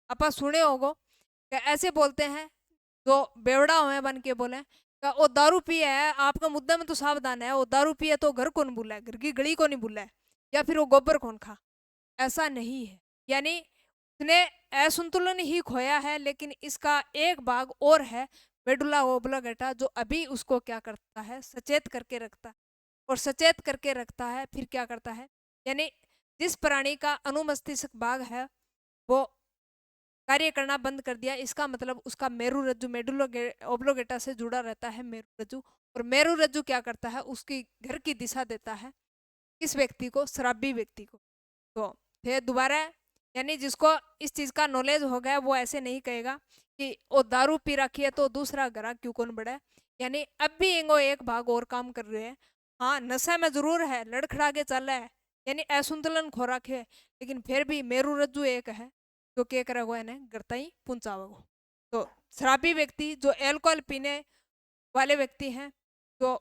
S1: आप सुने होगो कि ऐसे बोलते हैं जो बेवड़ा हुए बन के बोले कि वो दारू पिए है, आपका मुद्दा में तो सावधान है, वो दारू पिए तो घर कौन बुला है, घर की गली को नहीं बुला है, या फिर वो गोबर कौन खा। ऐसा नहीं है। यानी उसने असंतुलन ही खोया है, लेकिन इसका एक भाग और है, मेडुला ओब्लोगेटा, जो अभी उसको क्या करता है, सचेत करके रखता है। और सचेत करके रखता है, फिर क्या करता है, यानी जिस प्राणी का अनुमस्तिष्क भाग है वो कार्य करना बंद कर दिया, इसका मतलब उसका मेरु रज्जु मेडुला ओब्लोगेटा से जुड़ा रहता है, मेरु रज्जु। और मेरु रज्जु क्या करता है, उसकी घर की दिशा देता है किस व्यक्ति को? शराबी व्यक्ति को। तो फिर दोबारा, यानी जिसको इस चीज का नॉलेज हो गया वो ऐसे नहीं कहेगा कि वो दारू पी रखी है तो दूसरा ग्राहक क्यों कौन बढ़ा है। यानी अब भी इंगो एक भाग और काम कर रहे हैं। हाँ, नशा में जरूर है, लड़खड़ा के चल रहा है, यानी असंतुलन खो रखे है, लेकिन फिर भी मेरु रज्जु एक है जो क्या करेगा, इन्हें गर्ता ही पहुंचावेगा। तो शराबी व्यक्ति, जो एल्कोहल पीने वाले व्यक्ति हैं, जो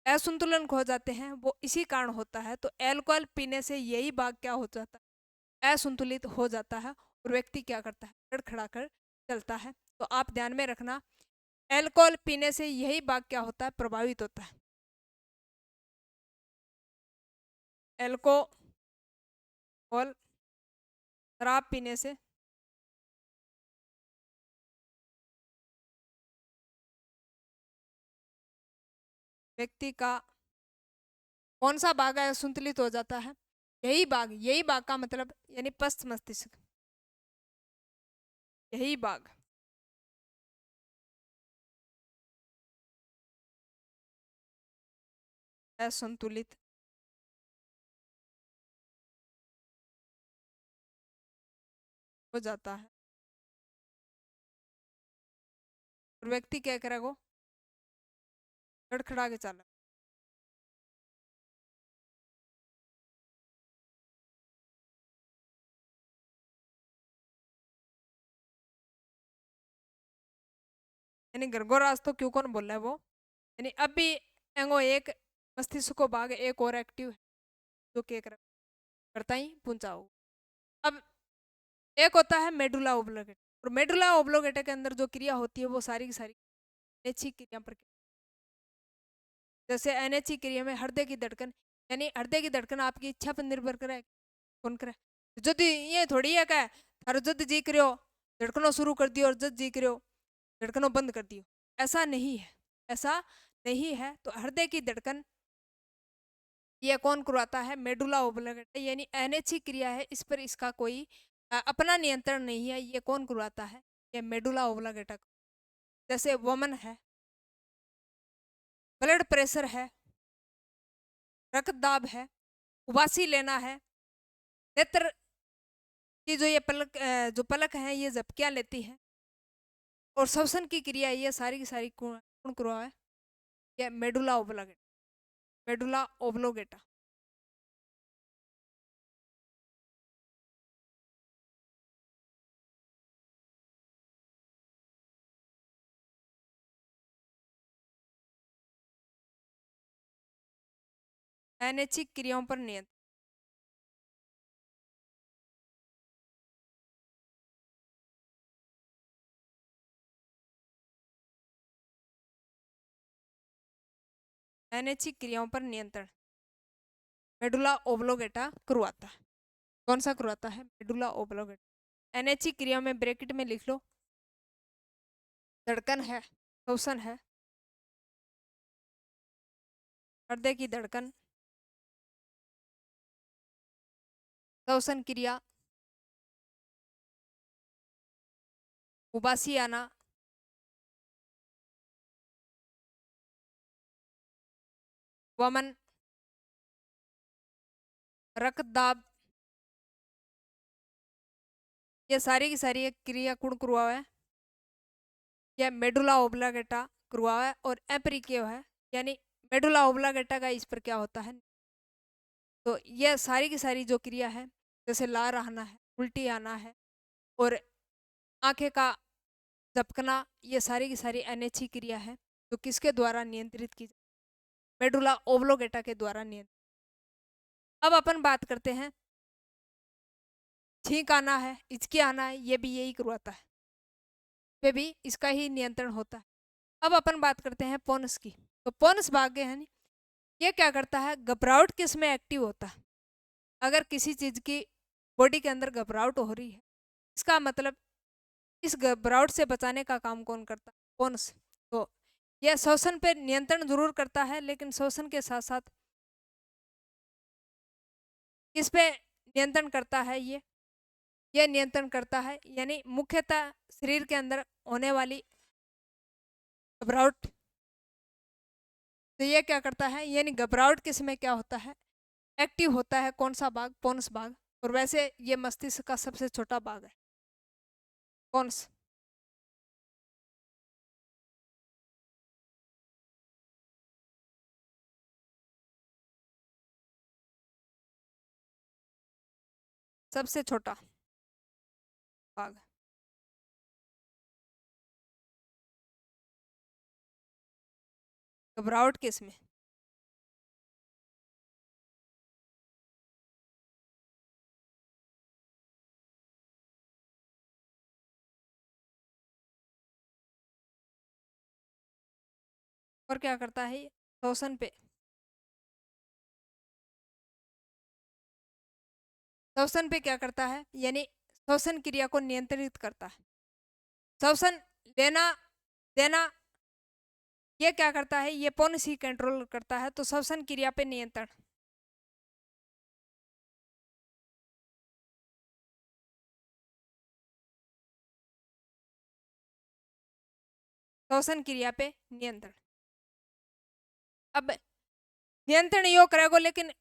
S1: असंतुलन खो जाते हैं, वो इसी कारण होता है। तो एल्कोहल पीने से यही भाग क्या हो जाता है, असंतुलित हो जाता है, और व्यक्ति क्या करता है, लड़खड़ा कर चलता है। तो आप ध्यान में रखना, एल्कोहल पीने से यही भाग क्या होता है, प्रभावित होता है। एल्कोहल, शराब पीने से व्यक्ति का कौन सा भाग है, असंतुलित हो जाता है? यही भाग का मतलब, यानी पश्च मस्तिष्क, यही भाग असंतुलित हो जाता है, और व्यक्ति क्या करेगा, लड़खड़ा के चला। यानी गर्गोराज तो क्यों कौन बोल रहा है वो, यानी अब भी एंगो एक मस्तिष्क को भाग एक और एक्टिव है, जो क्या करता ही पहुंचाओ। अब एक होता है मेडुला ओब्लोगेटा, और मेडुला ओब्लोगेटा के अंदर जो क्रिया होती है वो सारी की सारी अनैच्छिक क्रिया पर। जैसे अनैच्छिक क्रिया में हृदय की धड़कन, यानी हृदय की धड़कन आपकी इच्छा पर निर्भर करे, कौन करे? जद ये थोड़ी है क्या, थारो जद जी करो धड़कनों शुरू कर दियो, और जद जी करो धड़कनों बंद कर दियो, ऐसा नहीं है। ऐसा नहीं है। तो हृदय की धड़कन ये कौन करवाता है? मेडुला ओब्लोगेटा, यानी अनैच्छिक क्रिया है, इस पर इसका कोई अपना नियंत्रण नहीं है। ये कौन करवाता है? ये मेडुला ओब्लोगेटा। जैसे वमन है, ब्लड प्रेशर है, रक्तदाब है, उबासी लेना है, नेत्र की जो ये जो पलक है ये झपकियां लेती है, और श्वसन की क्रिया, ये सारी की सारी कौन करवा है? ये मेडुला ओब्लोगेटा, मेडुला ओब्लोगेटा। अनैच्छिक क्रियाओं पर नियंत्रण। अनैच्छिक क्रियाओं पर नियंत्रण मेडुला ओब्लोगेटा करवाता है। कौन सा करवाता है? Medulla oblongata. अनैच्छिक क्रिया में ब्रैकेट में लिख लो, धड़कन है, श्वसन है, हृदय की धड़कन, श्वसन क्रिया, उबासी आना, वमन, रक्त दाब, ये सारी की सारी एक क्रिया कुण करवावे है? यह मेडुला ओब्लांगेटा करवावे है। और एपरिकेव है, यानी मेडुला ओब्लांगेटा का इस पर क्या होता है? तो यह सारी की सारी जो क्रिया है, जैसे लार आना है, उल्टी आना है और आंखें का झपकना, ये सारी की सारी अनैच्छिक क्रिया है जो किसके द्वारा नियंत्रित की जाती है? मेडुला ओब्लांगेटा के द्वारा नियंत्रित। अब अपन बात करते हैं, छींक आना है, हिचकी आना है, ये भी यही करवाता है, पे भी इसका ही नियंत्रण होता है। अब अपन बात करते हैं पोनस की। तो पोनस भाग्य है, ये क्या करता है? घबराहट किस में एक्टिव होता है? अगर किसी चीज की बॉडी के अंदर घबराहट हो रही है, इसका मतलब इस घबराहट से बचाने का काम कौन करता है? पोनस। तो यह श्वसन पे नियंत्रण जरूर करता है, लेकिन श्वसन के साथ साथ किस पे नियंत्रण करता है? ये नियंत्रण करता है, यानी मुख्यतः शरीर के अंदर होने वाली घबराहट। तो ये क्या करता है? यानी घबराहट किस में क्या होता है? एक्टिव होता है। कौन सा भाग? पोनस भाग। और वैसे ये मस्तिष्क का सबसे छोटा भाग है, पोनस। सबसे छोटा भाग। घबराहट किस में? और क्या करता है? श्वसन पे। श्वसन पे क्या करता है? यानी श्वसन क्रिया को नियंत्रित करता है। श्वसन लेना देना, ये क्या करता है? ये पोनस ही कंट्रोल करता है। तो श्वसन क्रिया पे नियंत्रण, श्वसन क्रिया पे नियंत्रण। अब नियंत्रण यो करेगो, लेकिन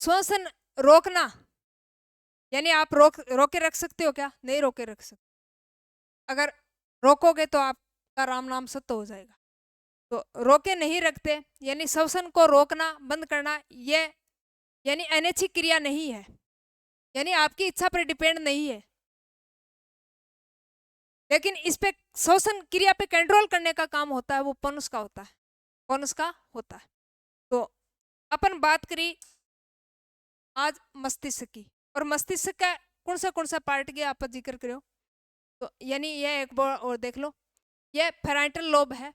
S1: श्वसन रोकना, यानी आप रोके रख सकते हो क्या? नहीं रोके रख सकते। अगर रोकोगे तो आपका राम नाम सत्य हो जाएगा। तो रोके नहीं रखते, यानी श्वसन को रोकना बंद करना, ये यानी अनैच्छिक क्रिया नहीं है, यानी आपकी इच्छा पर डिपेंड नहीं है, लेकिन इस पे श्वसन क्रिया पे कंट्रोल करने का काम होता है, वो पोनस का होता है। पोनस का होता है। तो अपन बात करी आज मस्तिष्क की, और मस्तिष्क का कौन सा पार्ट के आप जिक्र करो? तो यानी ये एक बार और देख लो, ये फेराइटल लोब है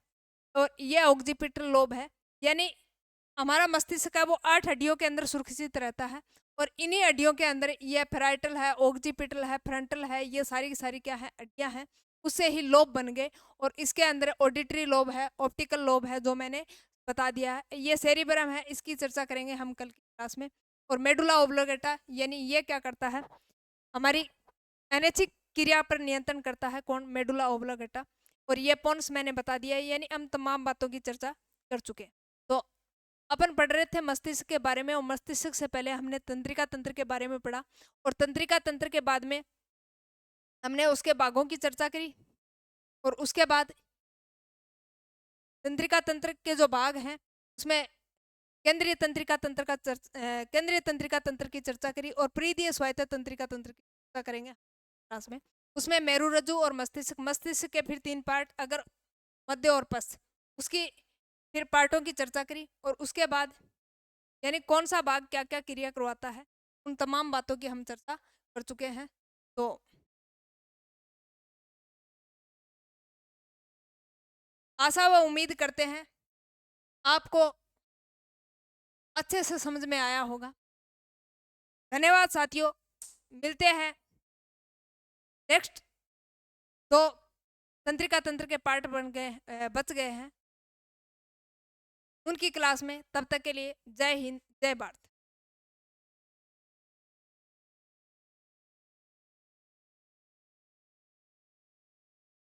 S1: और ये ऑक्सीपिटल लोब है। यानी हमारा मस्तिष्क है वो 8 हड्डियों के अंदर सुरक्षित रहता है, और इन्हीं हड्डियों के अंदर ये फेराइटल है, ऑक्सीपिटल है, फ्रंटल है, ये सारी की सारी क्या है? हड्डियां हैं। उससे ही लोब बन गए, और इसके अंदर ऑडिटरी लोब है, ऑप्टिकल लोब है, जो मैंने बता दिया है। ये सेरिब्रम है, इसकी चर्चा करेंगे हम कल की क्लास में। और मेडुला ओब्लोगेटा, यानी ये क्या करता है? हमारी अनैच्छिक क्रिया पर नियंत्रण करता है। कौन? Medulla oblongata. और ये पोन्स मैंने बता दिया है, यानी हम तमाम बातों की चर्चा कर चुके हैं। तो अपन पढ़ रहे थे मस्तिष्क के बारे में, और मस्तिष्क से पहले हमने तंत्रिका तंत्र के बारे में पढ़ा, और तंत्रिका तंत्र के बाद में हमने उसके भागों की चर्चा करी। और उसके बाद तंत्रिका तंत्र के जो भाग हैं उसमें केंद्रीय तंत्रिका तंत्र का केंद्रीय तंत्रिका तंत्र की चर्चा करी, और परिधीय स्वायत्त तंत्रिका तंत्र की चर्चा करेंगे क्लास में। उसमें मेरुरज्जु और मस्तिष्क, मस्तिष्क के फिर 3 पार्ट, अगर मध्य और पश्च, उसकी फिर पार्टों की चर्चा करी। और उसके बाद यानी कौन सा भाग क्या क्या क्रिया करवाता है, उन तमाम बातों की हम चर्चा कर चुके हैं। तो आशा व उम्मीद करते हैं आपको अच्छे से समझ में आया होगा। धन्यवाद साथियों, मिलते हैं नेक्स्ट। तो तंत्रिका तंत्र के पार्ट बच गए हैं उनकी क्लास में। तब तक के लिए जय हिंद, जय भारत।